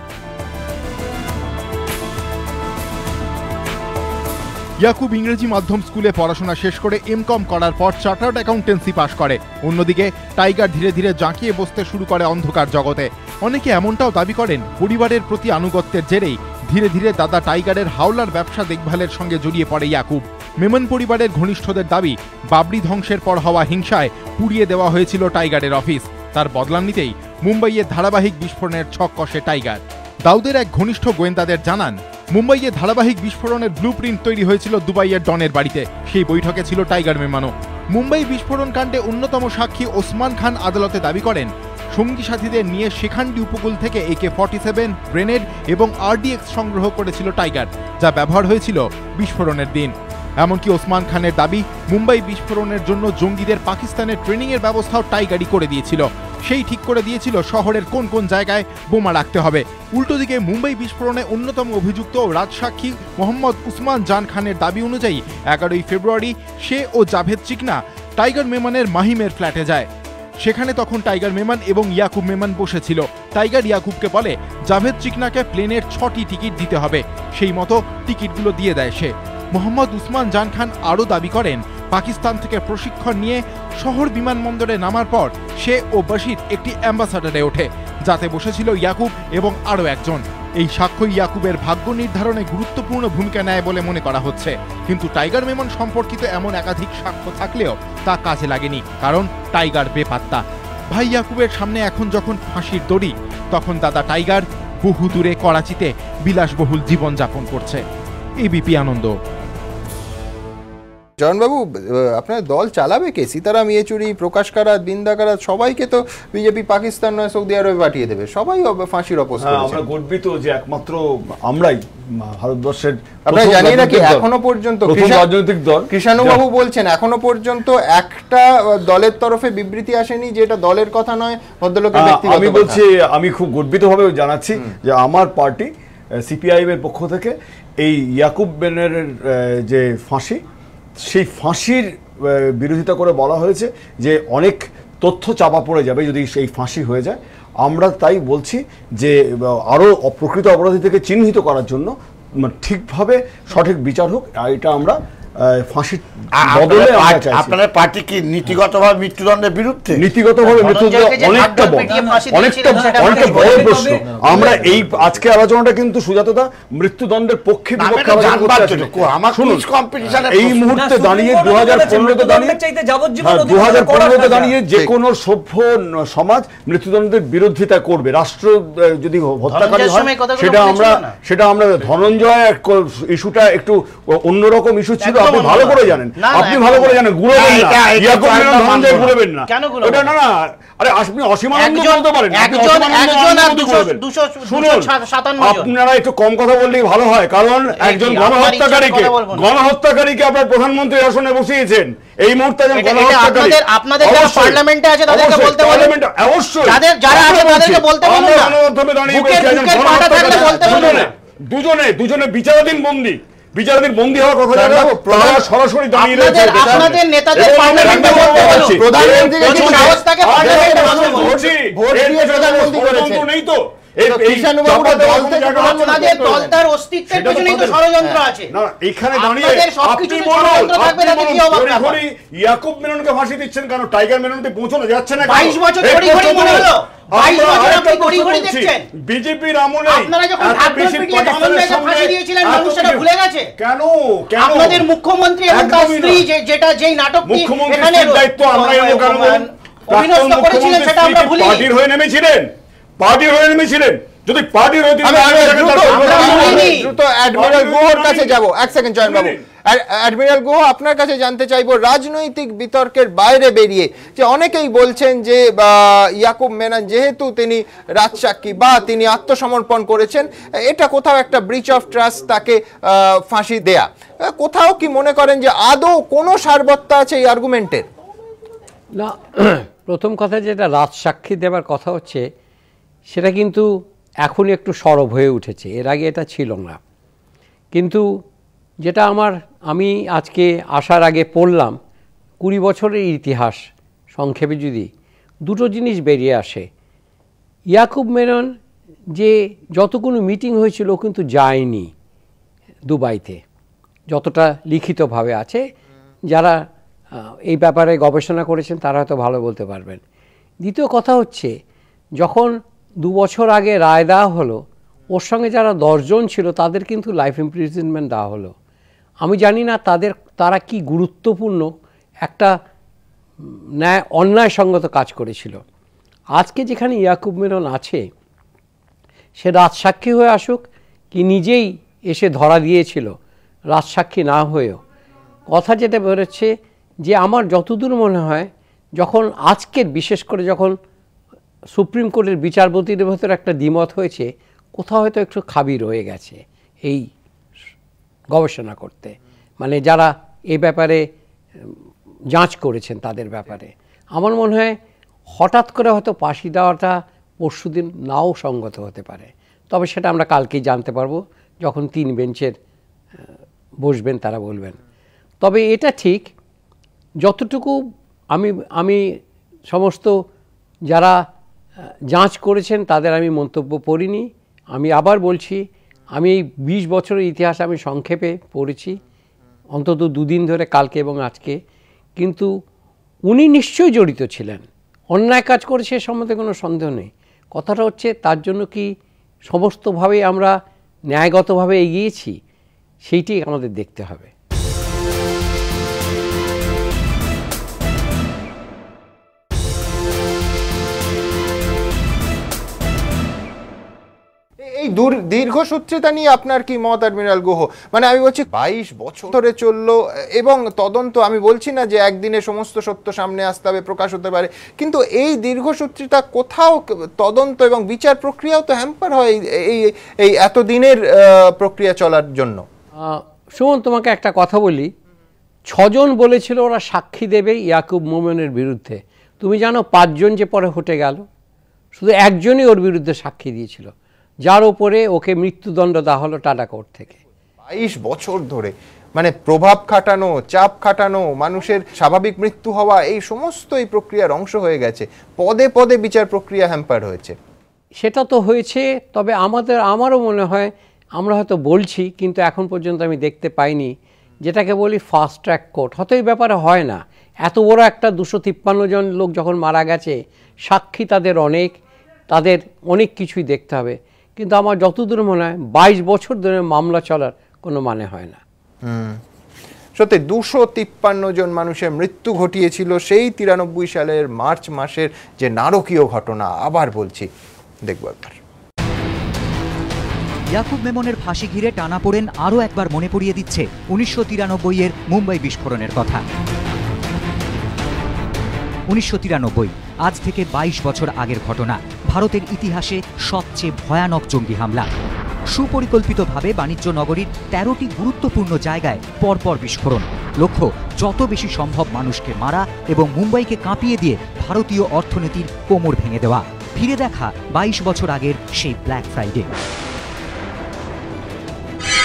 ইয়াকুব ইংরেজি মাধ্যম স্কুলে পড়াশোনা শেষ করে এমকম করার পর চার্টার্ড অ্যাকাউন্টেন্সি পাশ করে। অন্যদিকে টাইগার ধীরে ধীরে জাঁকিয়ে বসতে শুরু করে অন্ধকার জগতে। অনেকে এমনটাও দাবি করেন পরিবারের প্রতি আনুগত্যের জেরেই ধীরে ধীরে দাদা টাইগারের হাওলার ব্যবসা দেখভালের সঙ্গে জড়িয়ে পড়ে ইয়াকুব। মেমন পরিবারের ঘনিষ্ঠদের দাবি বাবরি ধ্বংসের পর হওয়া হিংসায় পুড়িয়ে দেওয়া হয়েছিল টাইগারের অফিস। তার বদলা নিতেই মুম্বাইয়ে ধারাবাহিক বিস্ফোরণের ছক কষে টাইগার। দাউদের এক ঘনিষ্ঠ গোয়েন্দাদের জানান মুম্বাইয়ে ধারাবাহিক বিস্ফোরণের ব্লুপ্রিন্ট তৈরি হয়েছিল দুবাইয়ের ডনের বাড়িতে। সেই বৈঠকে ছিল টাইগার মেমনও। মুম্বাই বিস্ফোরণ কাণ্ডে অন্যতম সাক্ষী ওসমান খান আদালতে দাবি করেন সঙ্গী সাথীদের নিয়ে শেখান্ডি উপকূল থেকে AK-47, গ্রেনেড এবং RDX সংগ্রহ করেছিল টাইগার, যা ব্যবহার হয়েছিল বিস্ফোরণের দিন। এমনকি ওসমান খানের দাবি মুম্বাই বিস্ফোরণের জন্য জঙ্গিদের পাকিস্তানের ট্রেনিংয়ের ব্যবস্থাও টাইগারই করে দিয়েছিল। সেই ঠিক করে দিয়েছিল শহরের কোন কোন জায়গায় বোমা রাখতে হবে। উল্টো দিকে মুম্বাই বিস্ফোরণে অন্যতম অভিযুক্ত রাজসাক্ষী মোহাম্মদ উসমান জান খানের দাবি অনুযায়ী 11ই ফেব্রুয়ারি সে ও জাভেদ চিকনা টাইগার মেমনের মাহিমের ফ্ল্যাটে যায়। সেখানে তখন টাইগার মেমন এবং ইয়াকুব মেমন বসেছিল। টাইগার ইয়াকুবকে বলে জাভেদ চিকনাকে প্লেনের 6টি টিকিট দিতে হবে, সেই মতো টিকিটগুলো দিয়ে দেয় সে। মোহাম্মদ উসমান জান খান আরও দাবি করেন পাকিস্তান থেকে প্রশিক্ষণ নিয়ে শহর বিমানবন্দরে নামার পর সে ও বশির একটি অ্যাম্বাসাডারে ওঠে, যাতে বসেছিল ইয়াকুব এবং আরও একজন। এই সাক্ষ্য ইয়াকুবের ভাগ্য নির্ধারণে গুরুত্বপূর্ণ ভূমিকা নেয় বলে মনে করা হচ্ছে। কিন্তু টাইগার মেমন সম্পর্কিত এমন একাধিক সাক্ষ্য থাকলেও তা কাজে লাগেনি, কারণ টাইগার বেপাত্তা। ভাই ইয়াকুবের সামনে এখন যখন ফাঁসির দড়ি, তখন দাদা টাইগার বহু দূরে করাচিতে বিলাসবহুল জীবনযাপন করছে। এবিপি আনন্দ। জয়নবাবু, আপনার দল চালাবে কে? সীতারাম ইয়েচুরি, প্রকাশ কারাত, বৃন্দা কারাত সবাইকে তো বিজেপি পাকিস্তান নয় সৌদি আরবে পাঠিয়ে দেবে, সবাই ফাঁসির অপোজ করেছে। আমরা গর্বিত যে একমাত্র আমরাই ভারতবর্ষের, আপনারা জানিয়ে রাখি এখনো পর্যন্ত রাজনৈতিক দল, কৃষ্ণবাবু বলছেন এখনো পর্যন্ত একটা দলের তরফে বিবৃতি আসেনি যে এটা দলের কথা নয়, ভদ্রলোকের ব্যক্তিগত কথা। আমি বলছি, আমি খুব গর্বিতভাবে জানাচ্ছি যে আমার পার্টি সিপিআইএম এর পক্ষ থেকে এই ইয়াকুব মেননের যে ফাঁসি, সেই ফাঁসির বিরোধিতা করে বলা হয়েছে যে অনেক তথ্য চাপা পড়ে যাবে যদি সেই ফাঁসি হয়ে যায়। আমরা তাই বলছি যে আরও প্রকৃত অপরাধী থেকে চিহ্নিত করার জন্য ঠিকভাবে সঠিক বিচার হোক, এটা আমরা ফাঁসির বদলে আপনাদের পার্টি কি নীতিগতভাবে মৃত্যুদণ্ডের বিরুদ্ধে? নীতিগতভাবে মৃত্যুদণ্ড অনেকটা বড় প্রশ্ন। আমরা এই আজকে আলোচনাটা কিন্তু সুজাতদা মৃত্যুদণ্ডের পক্ষে বিপক্ষে আলোচনা করতে চাই। এই মুহূর্তে দাঁড়িয়ে 2015 দাঁড়িয়ে যে কোনো সভ্য সমাজ মৃত্যুদণ্ডের বিরোধিতা করবে। রাষ্ট্র যদি হত্যাকারী হয় সেটা আমরা ধনঞ্জয় ইস্যুটা একটু অন্যরকম ইস্যু ছিল, আপনি ভালো করে জানেন, আপনি ভালো করে জানেন, গুড়বেন না, ইয়াকুব মেনন ধনঞ্জয় গুড়বেন না, ওটা না, আরে আপনি অসীমানন্দ বলতে পারেন, আপনারা একটু কম কথা বললেই ভালো হয়, কারণ একজন গণহত্যাকারীকে আপনার প্রধানমন্ত্রী আসনে বসিয়েছেন। এই মুহূর্তে আপনাদের যারা পার্লামেন্টে আছে তাদেরকে বলতে বলুন, অবশ্যই যারা আছে তাদেরকে বলতে বলুন না, দুজনে বিচারাধীন বন্দী হওয়ার কথা জানাবো, সরাসরি দাঁড়িয়ে রয়েছে আপনাদের নেতাদের পার্লামেন্টে বলতে বলুন, প্রধানমন্ত্রীকে সাহসটাকে পার্লামেন্টে বলতে বলুন, নেই তো ইয়াকুব মেননকে ফাঁসি দিচ্ছেন কেন? টাইগার মেননকে পৌঁছানো যাচ্ছে না? 22 বছর বিজেপির আমলে কেন আপনাদের মুখ্যমন্ত্রী এবং তার স্ত্রী যেই নাটক মুখ্যমন্ত্রীর দায়িত্ব আমরা অভিনষ্ট করেছিলেন সেটা আমরা ভুলি। পার্টির হয়ে নেমেছিলেন, যদি পার্টির হয়ে দ্রুত অ্যাডমিরাল গুহর কাছে যাব। এক সেকেন্ড জয়ন বাবু, অ্যাডমিরাল গুহ, আপনার কাছে জানতে চাইবো রাজনৈতিক বিতর্কের বাইরে বেরিয়ে যে অনেকেই বলছেন যে ইয়াকুব মেনন যেহেতু তিনি রাজসাক্ষী বা তিনি আত্মসমর্পণ করেছেন, এটা কোথাও একটা ব্রিচ অফ ট্রাস্ট, তাকে ফাঁসি দেয়া, কোথাও কি মনে করেন যে আদৌ কোনো সারবত্তা আছে এই আর্গুমেন্টের? না, প্রথম কথা যেটা রাজসাক্ষী দেওয়ার কথা হচ্ছে সেটা কিন্তু এখন একটু সরব হয়ে উঠেছে, এর আগে এটা ছিল না। কিন্তু যেটা আমি আজকে আসার আগে পড়লাম 20 বছরের ইতিহাস সংক্ষেপে যদি দুটো জিনিস বেরিয়ে আসে, ইয়াকুব মেনন যে যতগুলো মিটিং হয়েছিল কিন্তু যায়নি দুবাইতে, যতটা লিখিতভাবে আছে, যারা এই ব্যাপারে গবেষণা করেছেন তারা হয়তো ভালো বলতে পারবেন। দ্বিতীয় কথা হচ্ছে যখন 2 বছর আগে রায় দেওয়া হলো, ওর সঙ্গে যারা 10 জন ছিল তাদের কিন্তু লাইফ ইমপ্রিজনমেন্ট দেওয়া হলো। আমি জানি না তারা কি গুরুত্বপূর্ণ একটা অন্যায়সঙ্গত কাজ করেছিল। আজকে যেখানে ইয়াকুব মেনন আছে, সে রাজসাক্ষী হয়ে আসুক কি নিজেই এসে ধরা দিয়েছিল রাজসাক্ষী না হয়েও, কথা যেটা বেরোচ্ছে যে আমার যতদূর মনে হয় যখন আজকের বিশেষ করে যখন সুপ্রিম কোর্টের বিচারপতিদের ভেতরে একটা দ্বিমত হয়েছে, কোথাও হয়তো একটু খাবি রয়ে গেছে এই গবেষণা করতে, মানে যারা এই ব্যাপারে যাঞ্চ করেছেন তাদের ব্যাপারে। আমার মনে হয় হঠাৎ করে হয়তো ফাঁসি দেওয়াটা পরশুদিন নাও সঙ্গত হতে পারে, তবে সেটা আমরা কালকেই জানতে পারবো যখন 3 বেঞ্চের বসবেন তারা বলবেন। তবে এটা ঠিক, যতটুকু আমি সমস্ত যারা যাঞ্চ করেছেন তাদের আমি মন্তব্য পড়িনি। আমি আবার বলছি, আমি এই 20 বছরের ইতিহাস আমি সংক্ষেপে পড়েছি, অন্তত 2 দিন ধরে, কালকে এবং আজকে। কিন্তু উনি নিশ্চয়ই জড়িত ছিলেন, অন্যায় কাজ করে সে সম্বন্ধে কোনো সন্দেহ নেই। কথাটা হচ্ছে তার জন্য কি সমস্তভাবে আমরা ন্যায়গতভাবে এগিয়েছি, সেইটি আমাদের দেখতে হবে। এই দীর্ঘসূত্রিতা নিয়ে আপনার কি মত অ্যাডমিরাল গুহ? মানে আমি বলছি 22 বছর ধরে চললো এবং তদন্ত, আমি বলছি না যে একদিনে সমস্ত সত্য সামনে আসতে হবে, প্রকাশ হতে পারে, কিন্তু এই দীর্ঘসূত্রিতা কোথাও তদন্ত এবং বিচার প্রক্রিয়াও তো হ্যাম্পার হয় এই এতদিনের প্রক্রিয়া চলার জন্য। সুমন, তোমাকে একটা কথা বলি, 6 জন বলেছিল ওরা সাক্ষী দেবে ইয়াকুব মোমেনের বিরুদ্ধে। তুমি জানো 5 জন যে পরে হটে গেল, শুধু একজনই ওর বিরুদ্ধে সাক্ষী দিয়েছিল, যার ওপরে ওকে মৃত্যুদণ্ড দেওয়া হলো টাটা কোর্ট থেকে। 22 বছর ধরে মানে প্রভাব খাটানো, চাপ খাটানো, মানুষের স্বাভাবিক মৃত্যু হওয়া, এই সমস্ত এই প্রক্রিয়ার অংশ হয়ে গেছে। পদে পদে বিচার প্রক্রিয়া হ্যাম্পার হয়েছে। সেটা তো হয়েছে, তবে আমারও মনে হয় আমরা হয়তো বলছি, কিন্তু এখন পর্যন্ত আমি দেখতে পাইনি যেটাকে বলি ফাস্ট ট্র্যাক কোর্ট। হয়তো এই ব্যাপারে হয় না। এত বড় একটা 253 জন লোক যখন মারা গেছে, সাক্ষী তাদের অনেক কিছুই দেখতে হবে, কিন্তু আমার যতদূর মনে হয় 22 বছর ধরে মামলা চলার কোনো মানে হয় না। সত্যি 253 জন মানুষের মৃত্যু ঘটিয়েছিল সেই 93 সালের মার্চ মাসের যে নারকীয় ঘটনা। আবার বলছি, দেখব একবার। ইয়াকুব মেমনের ফাঁসি ঘিরে টানাপোড়েন আরও একবার মনে পড়িয়ে দিচ্ছে 1993-এর মুম্বাই বিস্ফোরণের কথা। 1993, আজ থেকে 22 বছর আগের ঘটনা। ভারতের ইতিহাসে সবচেয়ে ভয়ানক জঙ্গি হামলা। সুপরিকল্পিতভাবে বাণিজ্য নগরীর 13টি গুরুত্বপূর্ণ জায়গায় পরপর বিস্ফোরণ। লক্ষ্য যত বেশি সম্ভব মানুষকে মারা এবং মুম্বাইকে কাঁপিয়ে দিয়ে ভারতীয় অর্থনীতির কোমর ভেঙে দেওয়া। ফিরে দেখা 22 বছর আগের সেই ব্ল্যাক ফ্রাইডে।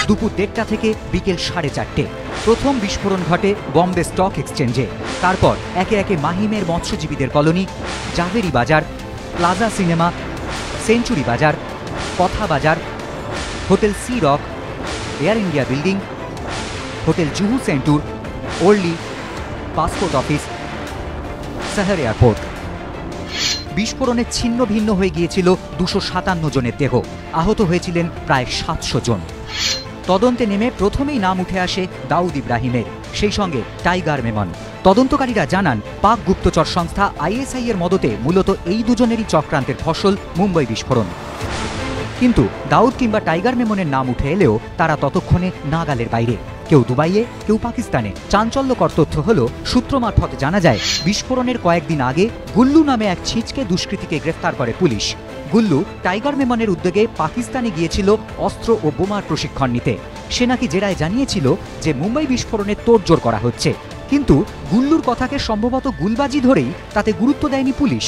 দুপুর 1টা থেকে বিকেল 4:30 প্রথম বিস্ফোরণ ঘটে বম্বে স্টক এক্সচেঞ্জে। তারপর একে একে মাহিমের মৎস্যজীবীদের কলোনি, জাভেরি বাজার, প্লাজা সিনেমা, সেঞ্চুরি বাজার, কথা বাজার, hotel sea rock, air India building, hotel Juhu centaur, ওল্ডি, পাসপোর্ট অফিস, শহর এয়ারপোর্ট। বিস্ফোরণে ছিন্ন ভিন্ন হয়ে গিয়েছিল 257 জনের দেহ। আহত হয়েছিলেন প্রায় 700 জন। তদন্তে নেমে প্রথমেই নাম উঠে আসে দাউদ ইব্রাহিমের, সেই সঙ্গে টাইগার মেমন। তদন্তকারীরা জানান পাক গুপ্তচর সংস্থা ISI এর মদতে মূলত এই দুজনেরই চক্রান্তের ফসল মুম্বাই বিস্ফোরণ। কিন্তু দাউদ কিংবা টাইগার মেমনের নাম উঠে এলেও তারা ততক্ষণে নাগালের বাইরে। কেউ দুবাইয়ে, কেউ পাকিস্তানে। চাঞ্চল্যকর তথ্য হল, সূত্র মারফতে জানা যায় বিস্ফোরণের কয়েকদিন আগে গুল্লু নামে এক ছিচকে দুষ্কৃতীকে গ্রেফতার করে পুলিশ। গুল্লু টাইগার মেমনের উদ্যোগে পাকিস্তানে গিয়েছিল অস্ত্র ও বোমার প্রশিক্ষণ নিতে। সে নাকি জেরায় জানিয়েছিল যে মুম্বাই বিস্ফোরণে তোড়জোড় করা হচ্ছে, কিন্তু গুল্লুর কথাকে সম্ভবত গুলবাজি ধরেই তাতে গুরুত্ব দেয়নি পুলিশ।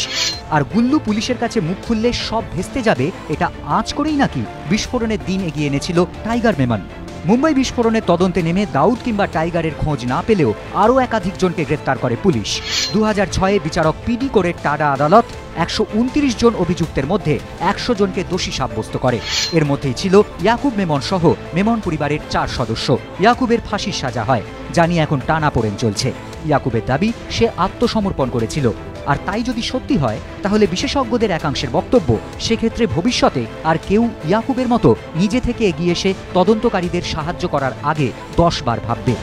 আর গুল্লু পুলিশের কাছে মুখ খুললে সব ভেস্তে যাবে এটা আঁচ করেই নাকি বিস্ফোরণের দিন এগিয়ে এনেছিল টাইগার মেমন। মুম্বাই বিস্ফোরণের তদন্তে নেমে দাউদ কিংবা টাইগারের খোঁজ না পেলেও আরও একাধিক জনকে গ্রেফতার করে পুলিশ। 2006-এ বিচারক PD কোরের টাডা আদালত 129 জন অভিযুক্তের মধ্যে 100 জনকে দোষী সাব্যস্ত করে। এর মধ্যেই ছিল ইয়াকুব মেমন সহ মেমন পরিবারের 4 সদস্য। ইয়াকুবের ফাঁসির সাজা হয়, যা নিয়ে এখন টানাপোড়েন চলছে। ইয়াকুবের দাবি সে আত্মসমর্পণ করেছিল, আর তাই যদি সত্যি হয় তাহলে বিশেষজ্ঞদের একাংশের বক্তব্য সেক্ষেত্রে ভবিষ্যতে আর কেউ ইয়াকুবের মতো নিজে থেকে এগিয়ে এসে তদন্তকারীদের সাহায্য করার আগে 10 বার ভাববে।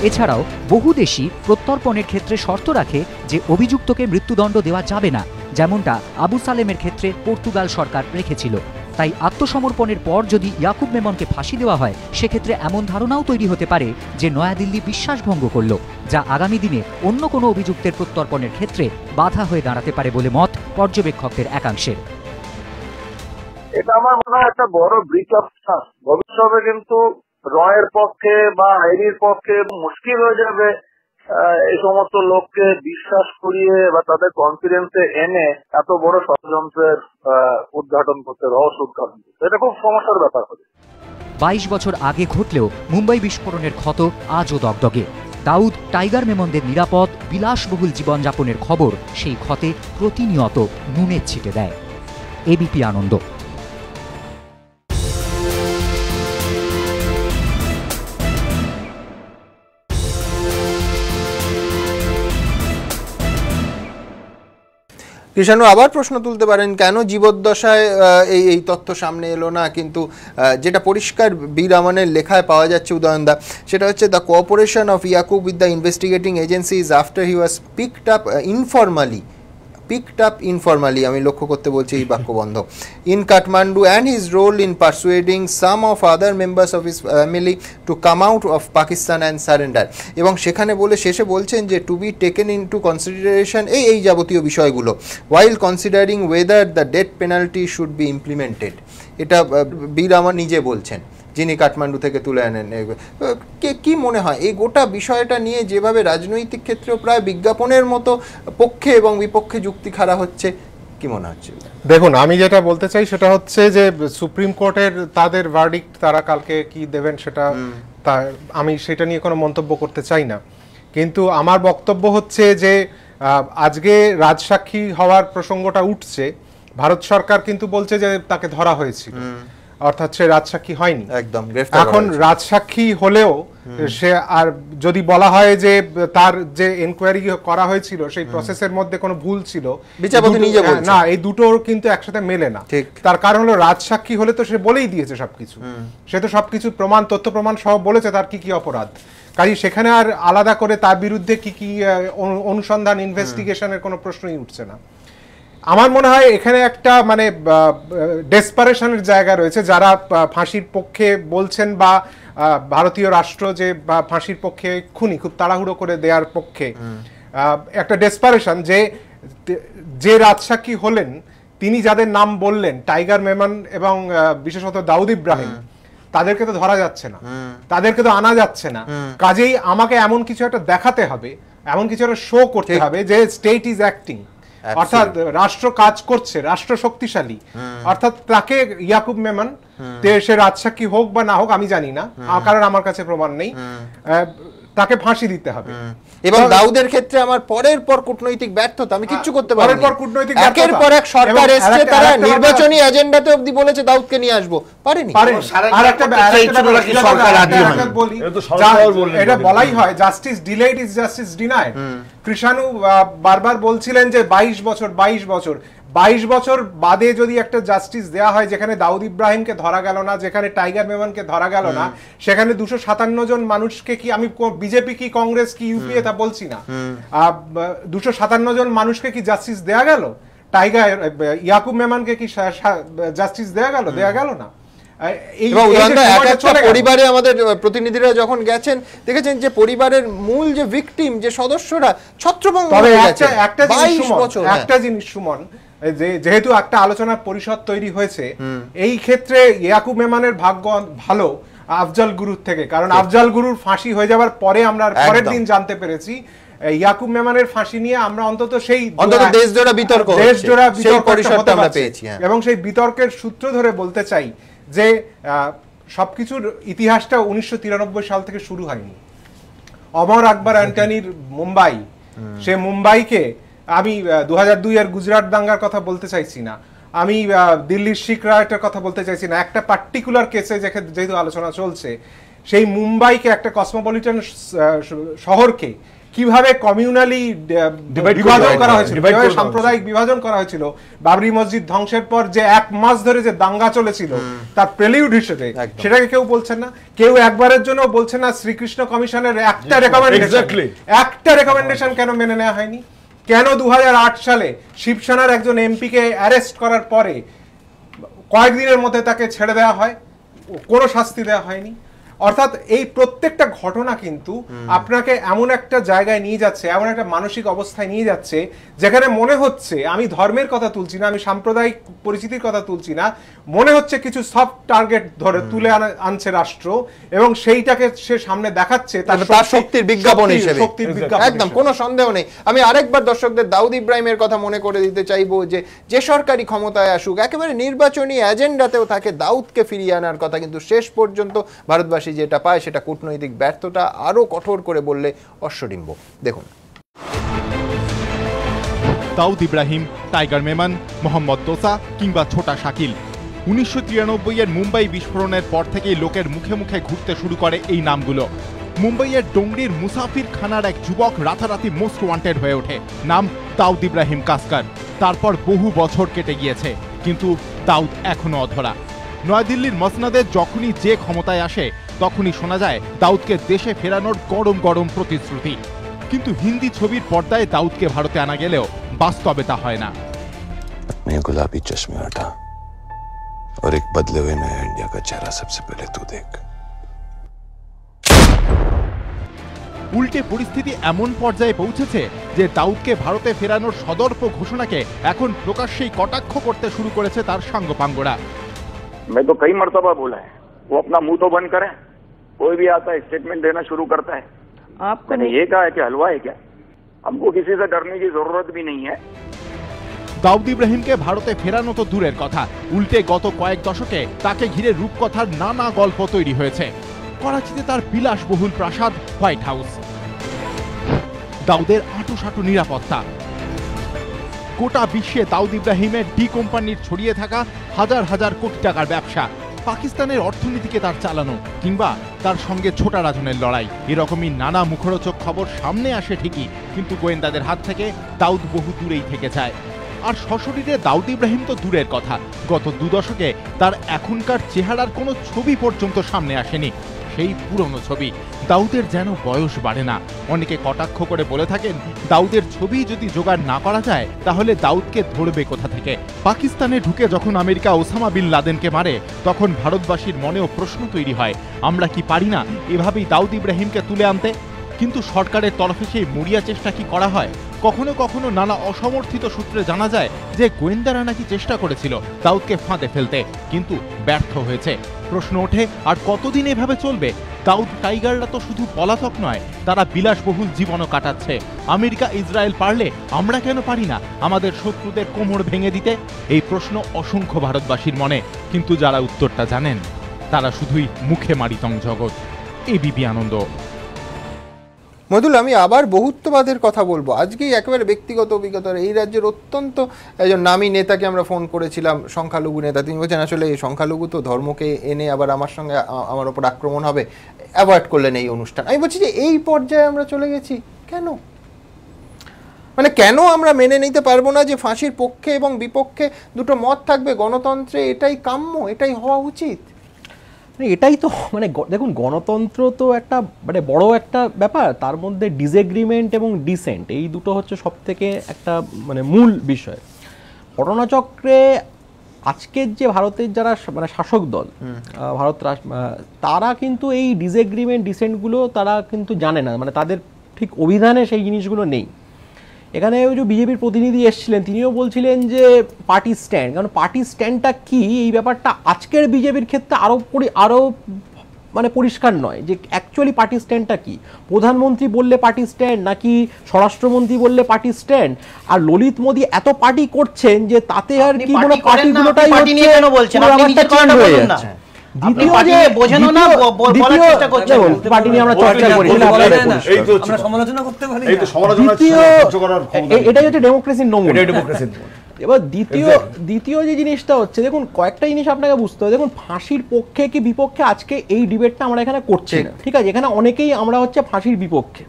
এছাড়াও বহু দেশই প্রত্যর্পণের ক্ষেত্রে শর্ত রাখে যে অভিযুক্তকে মৃত্যুদণ্ড দেওয়া যাবে না, যেমনটা আবু সালেমের ক্ষেত্রে পর্তুগাল সরকার রেখেছিল। তাই আত্মসমর্পণের পর যদি ইয়াকুব মেমনকে ফাঁসি দেওয়া হয়, সেক্ষেত্রে এমন ধারণাও তৈরি হতে পারে যে নয়াদিল্লি বিশ্বাসভঙ্গ করল, যা আগামী দিনে অন্য কোনো অভিযুক্তের প্রত্যর্পণের ক্ষেত্রে বাধা হয়ে দাঁড়াতে পারে বলে মত পর্যবেক্ষকদের একাংশের। এটা আমার মনে হয় একটা বড় ব্রিচ অফ ট্রাস্ট। ভবিষ্যতে কিন্তু রয়ের পক্ষে বা আইরির পক্ষে মুশকিল হয়ে যাবে এই সমস্ত লোককে বিশ্বাস করিয়ে বা তাদের কনফিডেন্সে এনে এত বড় ষড়যন্ত্রের উদ্ঘাটন করতে, রহস্য উদ্ঘাটন করতে। এটা খুব সমস্যার ব্যাপার হবে। 22 বছর আগে ঘটলেও মুম্বাই বিস্ফোরণের ক্ষত আজও দগদগে। দাউদ টাইগার মেমনদের নিরাপদ বিলাসবহুল জীবনযাপনের খবর সেই ক্ষতে প্রতিনিয়ত নুনের ছিটে দেয়। ABP আনন্দ। কৃষাণু আবার প্রশ্ন তুলতে পারেন, কেন জীবদ্দশায় এই তথ্য সামনে এলো না? কিন্তু যেটা পরিষ্কার বীর আমানের লেখায় পাওয়া যাচ্ছে উদয়নদা, সেটা হচ্ছে the cooperation of Yakub with the investigating agencies after he was picked up informally picked up informally, আমি লক্ষ্য করতে বলছি এই বাক্য বন্ধ, in Kathmandu and his role in persuading some of other members of his family to come out of Pakistan and surrender, এবং সেখানে বলে শেষে বলছেন যে to be taken into consideration এই যাবতীয় বিষয়গুলো while considering whether the death penalty should be implemented। এটা বীর আমার নিজে বলছেন, যিনি কাঠমান্ডু থেকে তুলে আনেন। কি মনে হয় এই গোটা বিষয়টা নিয়ে যেভাবে রাজনৈতিক ক্ষেত্রেও প্রায় বিজ্ঞাপনের মতো পক্ষে এবং বিপক্ষে যুক্তি খাড়া হচ্ছে, কি মনে হচ্ছে? দেখুন, আমি যেটা বলতে চাই সেটা হচ্ছে যে সুপ্রিম কোর্টের তাদের ভার্ডিক্ট তারা কালকে কি দেবেন সেটা আমি সেটা নিয়ে কোনো মন্তব্য করতে চাই না, কিন্তু আমার বক্তব্য হচ্ছে যে আজকে রাজসাক্ষী হওয়ার প্রসঙ্গটা উঠছে, ভারত সরকার কিন্তু বলছে যে তাকে ধরা হয়েছিল, অর্থাৎ সে রাজসাক্ষী হয়নি। একদম, এখন রাজসাক্ষী হলেও সে আর যদি বলা হয় যে তার যে এনকোয়ারি করা হয়েছিল সেই প্রসেসের মধ্যে কোনো ভুল ছিল, বিচারপতি নিজে বলছেন না, এই দুটোর কিন্তু একসাথে মেলে না। তার কারণ হলো রাজসাক্ষী হলে তো সে বলেই দিয়েছে সবকিছু, সে তো সবকিছু প্রমাণ তথ্য প্রমাণ সব বলেছে তার কি কি অপরাধ, কাজে সেখানে আর আলাদা করে তার বিরুদ্ধে কি কি অনুসন্ধান ইনভেস্টিগেশনের কোনো প্রশ্নই উঠছে না। আমার মনে হয় এখানে একটা মানে ডেসপারেশনের জায়গা রয়েছে, যারা ফাঁসির পক্ষে বলছেন বা ভারতীয় রাষ্ট্র যে ফাঁসির পক্ষে খুনি খুব তাড়াহুড়ো করে দেওয়ার পক্ষে, একটা ডেসপারেশন যে রাজসাক্ষী হলেন তিনি যাদের নাম বললেন টাইগার মেমন এবং বিশেষত দাউদ ইব্রাহিম, তাদেরকে তো ধরা যাচ্ছে না, তাদেরকে তো আনা যাচ্ছে না, কাজেই আমাকে এমন কিছু একটা দেখাতে হবে, এমন কিছু একটা শো করতে হবে যে স্টেট ইজ অ্যাক্টিং, অর্থাৎ রাষ্ট্র কাজ করছে, রাষ্ট্র শক্তিশালী, অর্থাৎ তাকে ইয়াকুব মেমন সে রাজসাক্ষী হোক বা না হোক আমি জানি না, কারণ আমার কাছে প্রমাণ নেই, তাকে ফাঁসি দিতে হবে। এবং দাউদের ক্ষেত্রে আমার পরের পর কূটনৈতিক ব্যর্থতা, আমি কিচ্ছু করতে পারিনি, পরের পর কূটনৈতিক ব্যর্থতা, একের পর এক সরকার এসেছে, তারা নির্বাচনী এজেন্ডাতে অবধি বলেছে দাউদকে নিয়ে আসবো, পারেনি। আর একটা সরকার রাজি হয়নি, এটা বলাই হয় justice delayed is justice denied. Krishanu বারবার বলছিলেন যে 22 বছর বাদে যদি একটা জাস্টিস দেয়া হয়, যেখানে দাউদ ইব্রাহিমকে ধরা গেল না, যেখানে টাইগার মেমনকে ধরা গেল না, সেখানে 257 জন মানুষকে, কি আমি বিজেপি কি কংগ্রেস কি ইউপিএ তা বলছি না, 257 জন মানুষকে কি জাস্টিস দেয়া গেল? টাইগার ইয়াকুব মেমনকে কি জাস্টিস দেয়া গেল না। পরিবারে আমাদের প্রতিনিধিরা যখন গেছেন দেখেছেন যে পরিবারের মূল যে ভিকটিম যে সদস্যরা ছত্রভঙ্গ হয়ে গেছে। একটা জিনিস সুমন, যেহেতু একটা আলোচনার পরিষদ তৈরি হয়েছে, এই ক্ষেত্রে ইয়াকুব মেমনের ভাগ্য ভালো আফজাল গুরুর থেকে, কারণ আফজাল গুরুর ফাঁসি হয়ে যাওয়ার পরে আমরা পরের দিন জানতে পেরেছি ইয়াকুব মেমনের ফাঁসি নিয়ে আমরা অন্তত দেশজোড়া বিতর্ক পেয়েছি, এবং সেই বিতর্কের সূত্র ধরে বলতে চাই যে সবকিছুর ইতিহাসটা 1993 সাল থেকে শুরু হয়নি। অমর আকবর অ্যান্টনির মুম্বাই, সে মুম্বাইকে আমি 2002 এর গুজরাট দাঙ্গার কথা বলতে চাইছি না, আমি দিল্লির শিখ রায়টের কথা বলতে চাইছি না, একটা পার্টিকুলার কেসে যেহেতু আলোচনা চলছে, সেই মুম্বাইকে একটা কসমোপলিটন শহরকে কিভাবে কমিউনালি বিভাজন করা হয়েছিল, সাম্প্রদায়িক বিভাজন করা হয়েছিল, বাবরি মসজিদ ধ্বংসের পর যে 1 মাস ধরে যে দাঙ্গা চলেছিল তার প্রেলিউড হিসেবে, সেটাকে কেউ বলছেন না, কেউ একবারের জন্য বলছেন না শ্রীকৃষ্ণ কমিশনের একটা রেকমেন্ডেশন কেন মেনে নেওয়া হয়নি? কেন 2008 সালে শিবসেনার একজন এমপিকে অ্যারেস্ট করার পরে কয়েকদিনের মধ্যে তাকে ছেড়ে দেওয়া হয়, কোনো শাস্তি দেওয়া হয়নি? অর্থাৎ এই প্রত্যেকটা ঘটনা কিন্তু আপনাকে এমন একটা জায়গায় নিয়ে যাচ্ছে, এমন একটা মানসিক অবস্থায় নিয়ে যাচ্ছে যেখানে মনে হচ্ছে, আমি ধর্মের কথা তুলছি না, আমি সাম্প্রদায়িক পরিস্থিতির কথা তুলছি না, মনে হচ্ছে কিছু সফট টার্গেট ধরে তুলে আনছে রাষ্ট্র এবং সেইটাকে সে সামনে দেখাচ্ছে তার শক্তির বিজ্ঞাপন হিসেবে। একদম কোনো সন্দেহ নেই। আমি আরেকবার দর্শকদের দাউদ ইব্রাহিমের কথা মনে করে দিতে চাইবো যে সরকারি ক্ষমতায় আসুক, একেবারে নির্বাচনী এজেন্ডাতেও থাকে দাউদকে ফিরিয়ে আনার কথা, কিন্তু শেষ পর্যন্ত ভারতবাসী যেটা পায় সেটা কূটনৈতিক ব্যর্থতা, আরো কঠোর করে বললে অশ্বডিম্ব। দেখুন, দাউদ ইব্রাহিম, টাইগার মেমন, মোহাম্মদ তোসা কিংবা ছোটা শাকিল, 1993 এর মুম্বাই বিস্ফোরণের পর থেকেই লোকের মুখে মুখে ঘুরতে শুরু করে এই নামগুলো। মুম্বাইয়ের ডোংরির মুসাফির খানার এক যুবক রাতারাতি মোস্ট ওয়ান্টেড হয়ে ওঠে, নাম দাউদ ইব্রাহিম কাসকার। তারপর বহু বছর কেটে গিয়েছে, কিন্তু দাউদ এখনো অধরা। নয়াদিল্লির মসনদে যখনই যে ক্ষমতায় আসে তখনই শোনা যায় দাউদকে দেশে ফেরানোর গরম গরম প্রতিশ্রুতি। কিন্তু হিন্দি ছবির পর্দায় দাউদকে ভারতে আনা গেলেও বাস্তবে তা হয় না। अपने गुलाबी चश्मे हटा और एक बदले हुए नया इंडिया का चेहरा सबसे पहले तू देख। উল্টে পরিস্থিতি এমন পর্যায়ে পৌঁছেছে যে দাউদকে ভারতে ফেরানোর সদর্প ঘোষণাকে এখন প্রকাশ্যেই কটাক্ষ করতে শুরু করেছে তার সাঙ্গপাঙ্গরা। मैं तो कई मर्तबा बोला है वो अपना मुंह तो बंद करें, कोई भी आता है स्टेटमेंट देना शुरू करता है। मैंने ये कहा है कि हलवा है क्या, हमको किसी से डरने की जरूरत भी नहीं है। দাউদ ইব্রাহিমকে ভারতে ফেরানো তো দূরের কথা, উল্টে গত কয়েক দশকে তাকে ঘিরে রূপকথার নানা গল্প তৈরি হয়েছে। করাচিতে তার বিলাসবহুল প্রাসাদ হোয়াইট হাউস, দাউদের আঁটুসাঁটু নিরাপত্তা, গোটা বিশ্বে দাউদ ইব্রাহিমের ডি কোম্পানির ছড়িয়ে থাকা হাজার হাজার কোটি টাকার ব্যবসা, পাকিস্তানের অর্থনীতিকে তার চালানো, কিংবা তার সঙ্গে ছোটা রাজনের লড়াই, এরকমই নানা মুখরোচক খবর সামনে আসে ঠিকই, কিন্তু গোয়েন্দাদের হাত থেকে দাউদ বহু দূরেই থেকে যায়। আর সশরীরে দাউদ ইব্রাহিম তো দূরের কথা, গত 2 দশকে তার এখনকার চেহারার কোনো ছবি পর্যন্ত সামনে আসেনি, সেই পুরনো ছবি। দাউদের যেন বয়স বাড়ে না। অনেকে কটাক্ষ করে বলে থাকেন, দাউদের ছবি যদি জোগাড় না করা যায় তাহলে দাউদকে ধরবে কোথা থেকে। পাকিস্তানে ঢুকে যখন আমেরিকা ওসামা বিন লাদেনকে মারে, তখন ভারতবাসীর মনেও প্রশ্ন তৈরি হয়, আমরা কি পারি না এভাবেই দাউদ ইব্রাহিমকে তুলে আনতে? কিন্তু সরকারের তরফে সেই মরিয়া চেষ্টা কি করা হয়? কখনো কখনো নানা অসমর্থিত সূত্রে জানা যায় যে গোয়েন্দারা নাকি চেষ্টা করেছিল দাউদকে ফাঁদে ফেলতে, কিন্তু ব্যর্থ হয়েছে। প্রশ্ন ওঠে, আর কতদিন এভাবে চলবে? দাউদ টাইগাররা তো শুধু পলাতক নয়, তারা বিলাসবহুল জীবনও কাটাচ্ছে। আমেরিকা ইসরায়েল পারলে আমরা কেন পারি না আমাদের শত্রুদের কোমর ভেঙে দিতে? এই প্রশ্ন অসংখ্য ভারতবাসীর মনে, কিন্তু যারা উত্তরটা জানেন তারা শুধুই মুখে মারিতং জগৎ। এবিপি আনন্দ। মধুল, আমি আবার বহুত্ববাদের কথা বলবো। আজকেই একেবারে ব্যক্তিগত অভিজ্ঞতা, এই রাজ্যের অত্যন্ত একজন নামী নেতাকে আমরা ফোন করেছিলাম, সংখ্যালঘু নেতা। তিনি বলছেন আসলে এই সংখ্যালঘু তো ধর্মকে এনে আবার আমার ওপর আক্রমণ হবে, অ্যাভয়েড করলেন এই অনুষ্ঠান। আমি বলছি যে এই পর্যায়ে আমরা চলে গেছি কেন? মানে কেন আমরা মেনে নিতে পারবো না যে ফাঁসির পক্ষে এবং বিপক্ষে দুটো মত থাকবে? গণতন্ত্রে এটাই কাম্য, এটাই হওয়া উচিত। এটাই তো মানে দেখুন, গণতন্ত্র তো একটা মানে বড় একটা ব্যাপার, তার মধ্যে ডিসএগ্রিমেন্ট এবং ডিসেন্ট এই দুটো হচ্ছে সব থেকে একটা মানে মূল বিষয়। ঘটনাচক্রে আজকের যে ভারতের যারা মানে শাসক দল, ভারত তারা কিন্তু এই ডিসএগ্রিমেন্ট ডিসেন্টগুলো তারা কিন্তু জানে না, মানে তাদের ঠিক অভিধানে সেই জিনিসগুলো নেই। এখানে ওই যে বিজেপির প্রতিনিধি এসেছিলেন, তিনিও বলছিলেন যে পার্টি স্ট্যান্ড, কারণ পার্টি স্ট্যান্ডটা কি এই ব্যাপারটা আজকের বিজেপির ক্ষেত্রে আরও মানে পরিষ্কার নয় যে অ্যাকচুয়ালি পার্টি স্ট্যান্ডটা কি। প্রধানমন্ত্রী বললে পার্টি স্ট্যান্ড, নাকি স্বরাষ্ট্রমন্ত্রী বললে পার্টি স্ট্যান্ড। আর ললিত মোদী এত পার্টি করছেন যে তাতে আর কি কোনো পার্টিগুলোটাই হয়ে যাচ্ছে। দ্বিতীয় যে জিনিসটা হচ্ছে, দেখুন কয়েকটা জিনিস আপনাকে বুঝতে হবে। দেখুন, ফাঁসির পক্ষে কি বিপক্ষে আজকে এই ডিবেটটা আমরা এখানে করছি না, ঠিক আছে? এখানে অনেকেই আমরা হচ্ছে ফাঁসির বিপক্ষে,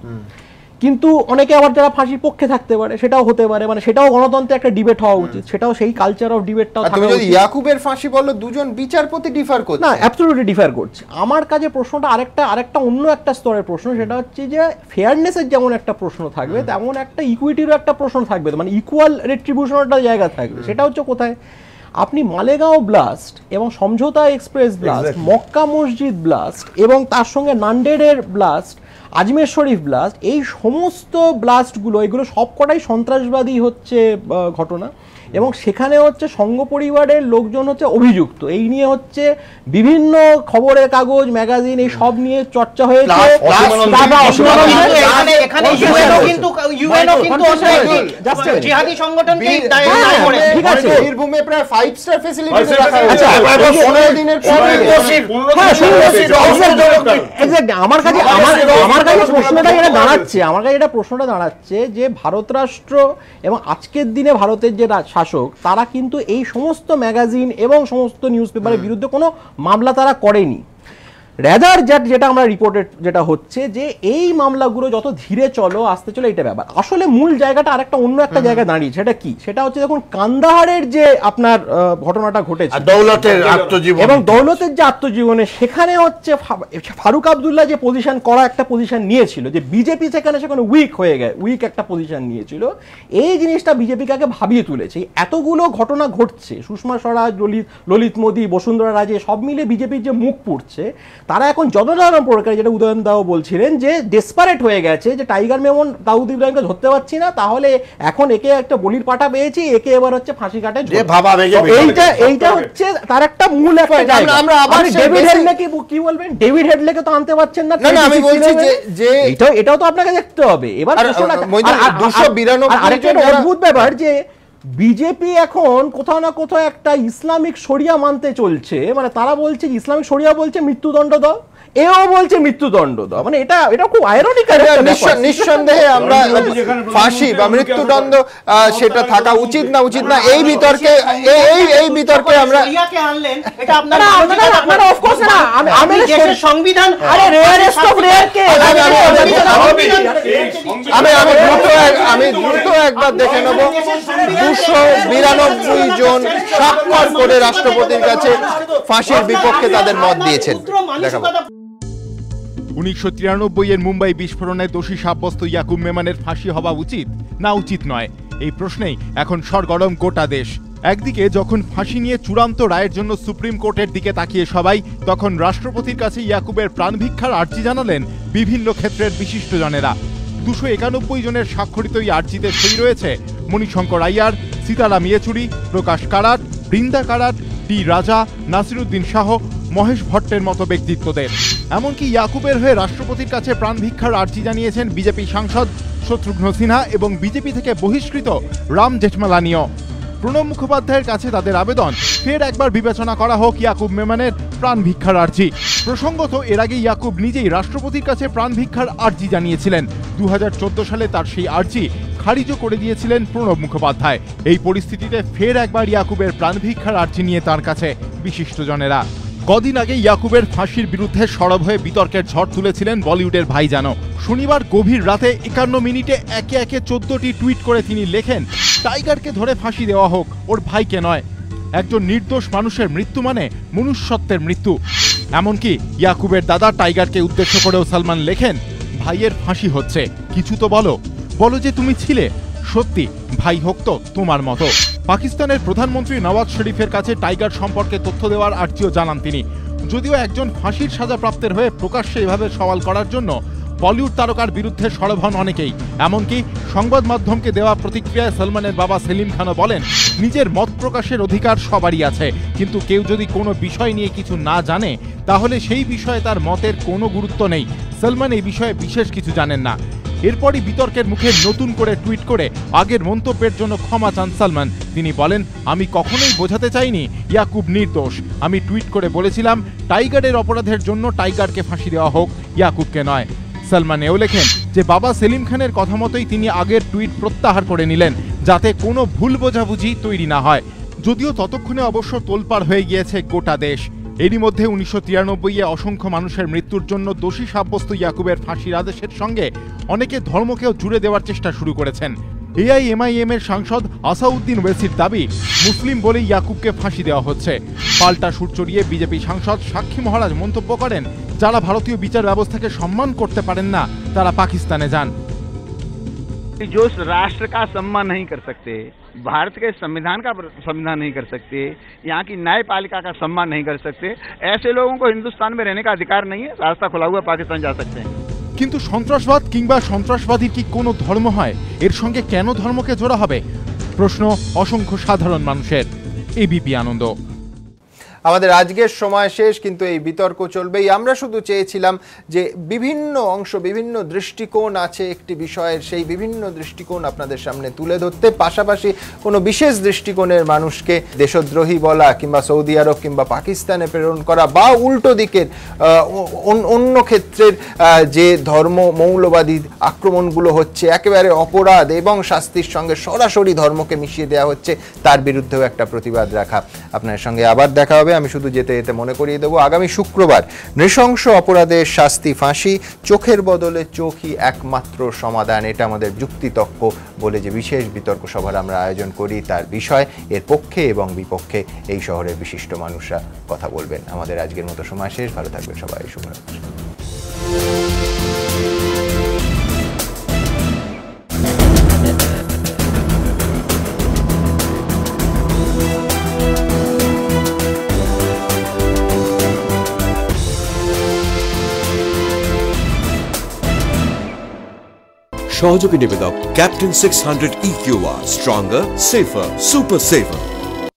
কিন্তু অনেকে আবার যারা ফাঁসির পক্ষে থাকতে পারে, সেটাও হতে পারে। মানে সেটাও গণতন্ত্রে একটা ডিবেট হওয়া উচিত, সেটাও সেই কালচার অফ ডিবেটটাও থাকা উচিত। ইয়াকুবের ফাঁসি বললো দুজন বিচারপতি ডিফার করছে না, অ্যাবসলিউটলি ডিফার করছে। আমার কাছে প্রশ্নটা আরেকটা অন্য একটা স্তরের প্রশ্ন, সেটা হচ্ছে যে ফেয়ারনেসের যেমন একটা প্রশ্ন থাকবে, তেমন একটা ইকুইটিরও একটা প্রশ্ন থাকবে, মানে ইকুয়াল রেট্রিবিউশনের একটা জায়গা থাকবে। সেটা হচ্ছে কোথায়? আপনি মালেগাঁও ব্লাস্ট এবং সমঝোতা এক্সপ্রেস ব্লাস্ট, মক্কা মসজিদ ব্লাস্ট এবং তার সঙ্গে নান্দেড়ের ব্লাস্ট, আজমের শরীফ ব্লাস্ট, এই সমস্ত ব্লাস্টগুলো এগুলো সবকটাই সন্ত্রাসবাদী হচ্ছে ঘটনা, এবং সেখানে হচ্ছে সংঘ পরিবারের লোকজন হচ্ছে অভিযুক্ত। এই নিয়ে হচ্ছে বিভিন্ন খবরের কাগজ, ম্যাগাজিন এই সব নিয়ে চর্চা হয়েছে। আমার কাছে এটা প্রশ্নটা দাঁড়াচ্ছে যে ভারত রাষ্ট্র এবং আজকের দিনে ভারতের যে শাসক, তারা কিন্তু এই সমস্ত ম্যাগাজিন এবং সমস্ত নিউজ পেপারের বিরুদ্ধে কোনো মামলা তারা করেনি। রেদার যেটা আমরা রিপোর্টেড যেটা হচ্ছে যে এই মামলাগুলো যত ধীরে চলো আস্তে চলো এটা ব্যাপার। আসলে মূল জায়গাটা আরেকটা অন্য একটা জায়গায় দাঁড়িয়ে, সেটা কি? সেটা হচ্ছে যখন কান্দাহারের যে আপনার ঘটনাটা ঘটেছে দৌলতের আত্মজীবন এবং দৌলতের যে আত্মজীবনে, সেখানে হচ্ছে ফারুক আব্দুল্লাহ যে পজিশন করা একটা পজিশন নিয়েছিল, যে বিজেপি সেখানে উইক একটা পজিশন নিয়েছিল, এই জিনিসটা বিজেপিকে আগে ভাবিয়ে তুলেছে। এতগুলো ঘটনা ঘটছে, সুষমা স্বরাজ, ললিত মোদী, বসুন্ধরা রাজে সব মিলে বিজেপির যে মুখ পুড়ছে, তারা এখন জনসাধারণ প্রকারে, যেটা উদয়ন দাও বলছিলেন, যে ডেসপারেট হয়ে গেছে, যে টাইগার মেমন দাউদ ইব্রাহিমকে ধরতে পারছি না, তাহলে এখন একে একটা বলির পাঠা পেয়েছি, একে এবার হচ্ছে ফাঁসি কাটে। এইটা হচ্ছে তার একটা মূল একটা জায়গা। আমরা আবার ডেভিড হেডলেকে কি বলবেন? ডেভিড হেডলেকে তো আনতে পারছেন না, আমি বলছি যে এটাও তো আপনাকে দেখতে হবে। এবার আরেকটা অদ্ভুত ব্যাপার যে বিজেপি এখন কোথাও না কোথাও একটা ইসলামিক শরিয়া মানতে চলছে, মানে তারা বলছে ইসলামিক শরিয়া বলছে মৃত্যুদণ্ড দাও, এও বলছে মৃত্যুদণ্ড দাও, মানে এটা খুব আইরনিক। নিঃসন্দেহে আমরা ফাঁসি বা মৃত্যুদণ্ড সেটা থাকা উচিত না এই বিতর্কে আমরা আনলেন, এটা আপনারা অফ কোর্স না, আমি দেশের সংবিধান, আরে রেয়ারেস্ট অফ রেয়ার কে, আমি দ্রুত একবার দেখে নেব। 292 জন স্বাক্ষর করে রাষ্ট্রপতির কাছে ফাঁসির বিপক্ষে তাদের মত দিয়েছেন। দেখাবো 1993 এর মুম্বাই বিস্ফোরণে দোষী সাব্যস্ত ইয়াকুব মেমনের ফাঁসি হওয়া উচিত না উচিত নয়, এই প্রশ্নেই এখন সরগরম গোটা দেশ। একদিকে যখন ফাঁসি নিয়ে চূড়ান্ত রায়ের জন্য সুপ্রিম কোর্টের দিকে তাকিয়ে সবাই, তখন রাষ্ট্রপতির কাছে ইয়াকুবের প্রাণভিক্ষার আর্জি জানালেন বিভিন্ন ক্ষেত্রের বিশিষ্টজনেরা। 291 জনের স্বাক্ষরিত এই আর্জিতে সই রয়েছে মণিশঙ্কর আইয়ার, সীতারাম ইয়েচুরি, প্রকাশ কারাট, বৃন্দা কারাট, টি রাজা, নাসিরুদ্দিন শাহ, মহেশ ভট্টের মতো ব্যক্তিত্বদের। এমনকি ইয়াকুবের হয়ে রাষ্ট্রপতির কাছে প্রাণভিক্ষার আর্জি জানিয়েছেন বিজেপি সাংসদ শত্রুঘ্ন সিনহা এবং বিজেপি থেকে বহিষ্কৃত রাম জেঠমালানিও। প্রণব মুখোপাধ্যায়ের কাছে তাদের আবেদন, ফের একবার বিবেচনা করা হোক ইয়াকুব মেমনের প্রাণভিক্ষার আর্জি। প্রসঙ্গত এর আগে ইয়াকুব নিজেই রাষ্ট্রপতির কাছে প্রাণভিক্ষার আর্জি জানিয়েছিলেন। 2014 সালে তার সেই আর্জি খারিজও করে দিয়েছিলেন প্রণব মুখোপাধ্যায়। এই পরিস্থিতিতে ফের একবার ইয়াকুবের প্রাণভিক্ষার আর্জি নিয়ে তার কাছে বিশিষ্টজনেরা। কদিন আগে ইয়াকুবের ফাঁসির বিরুদ্ধে সরব হয়ে বিতর্কের ঝড় তুলেছিলেন বলিউডের ভাইজানো। শনিবার গভীর রাতে 51 মিনিটে একে 14টি টুইট করে তিনি লেখেন, টাইগারকে ধরে ফাঁসি দেওয়া হোক, ওর ভাইকে নয়। একজন নির্দোষ মানুষের মৃত্যু মানে মনুষ্যত্বের মৃত্যু। এমনকি ইয়াকুবের দাদা টাইগারকে উদ্দেশ্য করেও সালমান লেখেন, ভাইয়ের ফাঁসি হচ্ছে, কিছু তো বলো যে তুমি ছিলে, সত্যি ভাই হোক তো তোমার মতো। পাকিস্তানের প্রধানমন্ত্রী নওয়াজ শরীফের কাছে টাইগার সম্পর্কে তথ্য দেওয়ার আর্জিও জানান তিনি। যদিও একজন ফাঁসির সাজাপ্রাপ্তের হয়ে প্রকাশ্যে এভাবে সওয়াল করার জন্য বলিউড তারকার বিরুদ্ধে সরব হন অনেকেই। এমনকি সংবাদ মাধ্যমকে দেওয়া প্রতিক্রিয়ায় সলমানের বাবা সেলিম খানও বলেন, নিজের মত প্রকাশের অধিকার সবারই আছে, কিন্তু কেউ যদি কোনো বিষয় নিয়ে কিছু না জানে তাহলে সেই বিষয়ে তার মতের কোনো গুরুত্ব নেই। সলমান এই বিষয়ে বিশেষ কিছু জানেন না। এরপরই বিতর্কের মুখে নতুন করে টুইট করে আগের মন্তব্যের জন্য ক্ষমা চান সালমান। তিনি বলেন, আমি কখনোই বোঝাতে চাইনি ইয়াকুব নির্দোষ। আমি টুইট করে বলেছিলাম টাইগারের অপরাধের জন্য টাইগারকে ফাঁসি দেওয়া হোক, ইয়াকুবকে নয়। সালমান এও লেখেন যে বাবা সেলিম খানের কথা মতোই তিনি আগের টুইট প্রত্যাহার করে নিলেন, যাতে কোনো ভুল বোঝাবুঝি তৈরি না হয়। যদিও ততক্ষণে অবশ্য তোলপাড় হয়ে গিয়েছে গোটা দেশ। এরই মধ্যে 1993-এ অসংখ্য মানুষের মৃত্যুর জন্য দোষী সাব্যস্ত ইয়াকুবের ফাঁসির আদেশের সঙ্গে অনেকে ধর্মকেও জুড়ে দেওয়ার চেষ্টা শুরু করেছেন। AIMIM এর সাংসদ আসাউদ্দিন ওয়েসির দাবি, মুসলিম বলে ইয়াকুবকে ফাঁসি দেওয়া হচ্ছে। পাল্টা সুর চড়িয়ে বিজেপি সাংসদ সাক্ষী মহারাজ মন্তব্য করেন, যারা ভারতীয় বিচার ব্যবস্থাকে সম্মান করতে পারেন না তারা পাকিস্তানে যান। जो राष्ट्र का सम्मान नहीं कर सकते, भारत के संविधान का सम्मान नहीं कर सकते, यहाँ की न्यायपालिका का सम्मान नहीं कर सकते, ऐसे लोगों को हिंदुस्तान में रहने का अधिकार नहीं है। रास्ता खुला हुआ, पाकिस्तान जा सकते हैं। কিন্তু সন্ত্রাসবাদ কিংবা সন্ত্রাসবাদীর কি কোনো ধর্ম হয়? এর সঙ্গে কেন ধর্মকে জোড়া হবে? প্রশ্ন অসংখ্য সাধারণ মানুষের। এবিপি আনন্দ। আমাদের আজকের সময় শেষ, কিন্তু এই বিতর্ক চলবেই। আমরা শুধু চেয়েছিলাম যে বিভিন্ন অংশ, বিভিন্ন দৃষ্টিকোণ আছে একটি বিষয়ের, সেই বিভিন্ন দৃষ্টিকোণ আপনাদের সামনে তুলে ধরতে, পাশাপাশি কোনো বিশেষ দৃষ্টিকোণের মানুষকে দেশদ্রোহী বলা কিংবা সৌদি আরব কিংবা পাকিস্তানে প্রেরণ করা বা উল্টো দিকের অন্য ক্ষেত্রের যে ধর্ম মৌলবাদী আক্রমণগুলো হচ্ছে, একেবারে অপরাধ এবং শাস্তির সঙ্গে সরাসরি ধর্মকে মিশিয়ে দেওয়া হচ্ছে, তার বিরুদ্ধেও একটা প্রতিবাদ রাখা। আপনার সঙ্গে আবার দেখা হবে আমি শুধু যেতে যেতে মনে করিয়ে দেবো, আগামী শুক্রবার নৃশংস অপরাধের শাস্তি ফাঁসি, চোখের বদলে চোখই একমাত্র সমাধান, এটা আমাদের যুক্তিতক্ক বলে যে বিশেষ বিতর্ক সভার আমরা আয়োজন করি তার বিষয়। এর পক্ষে এবং বিপক্ষে এই শহরের বিশিষ্ট মানুষরা কথা বলবেন। আমাদের আজকের মতো সময় শেষ, ভালো থাকবেন সবাই, শুভরাত্রি। সহযোগী নিবেদক captain 600 EQR, stronger, safer, super সেভার।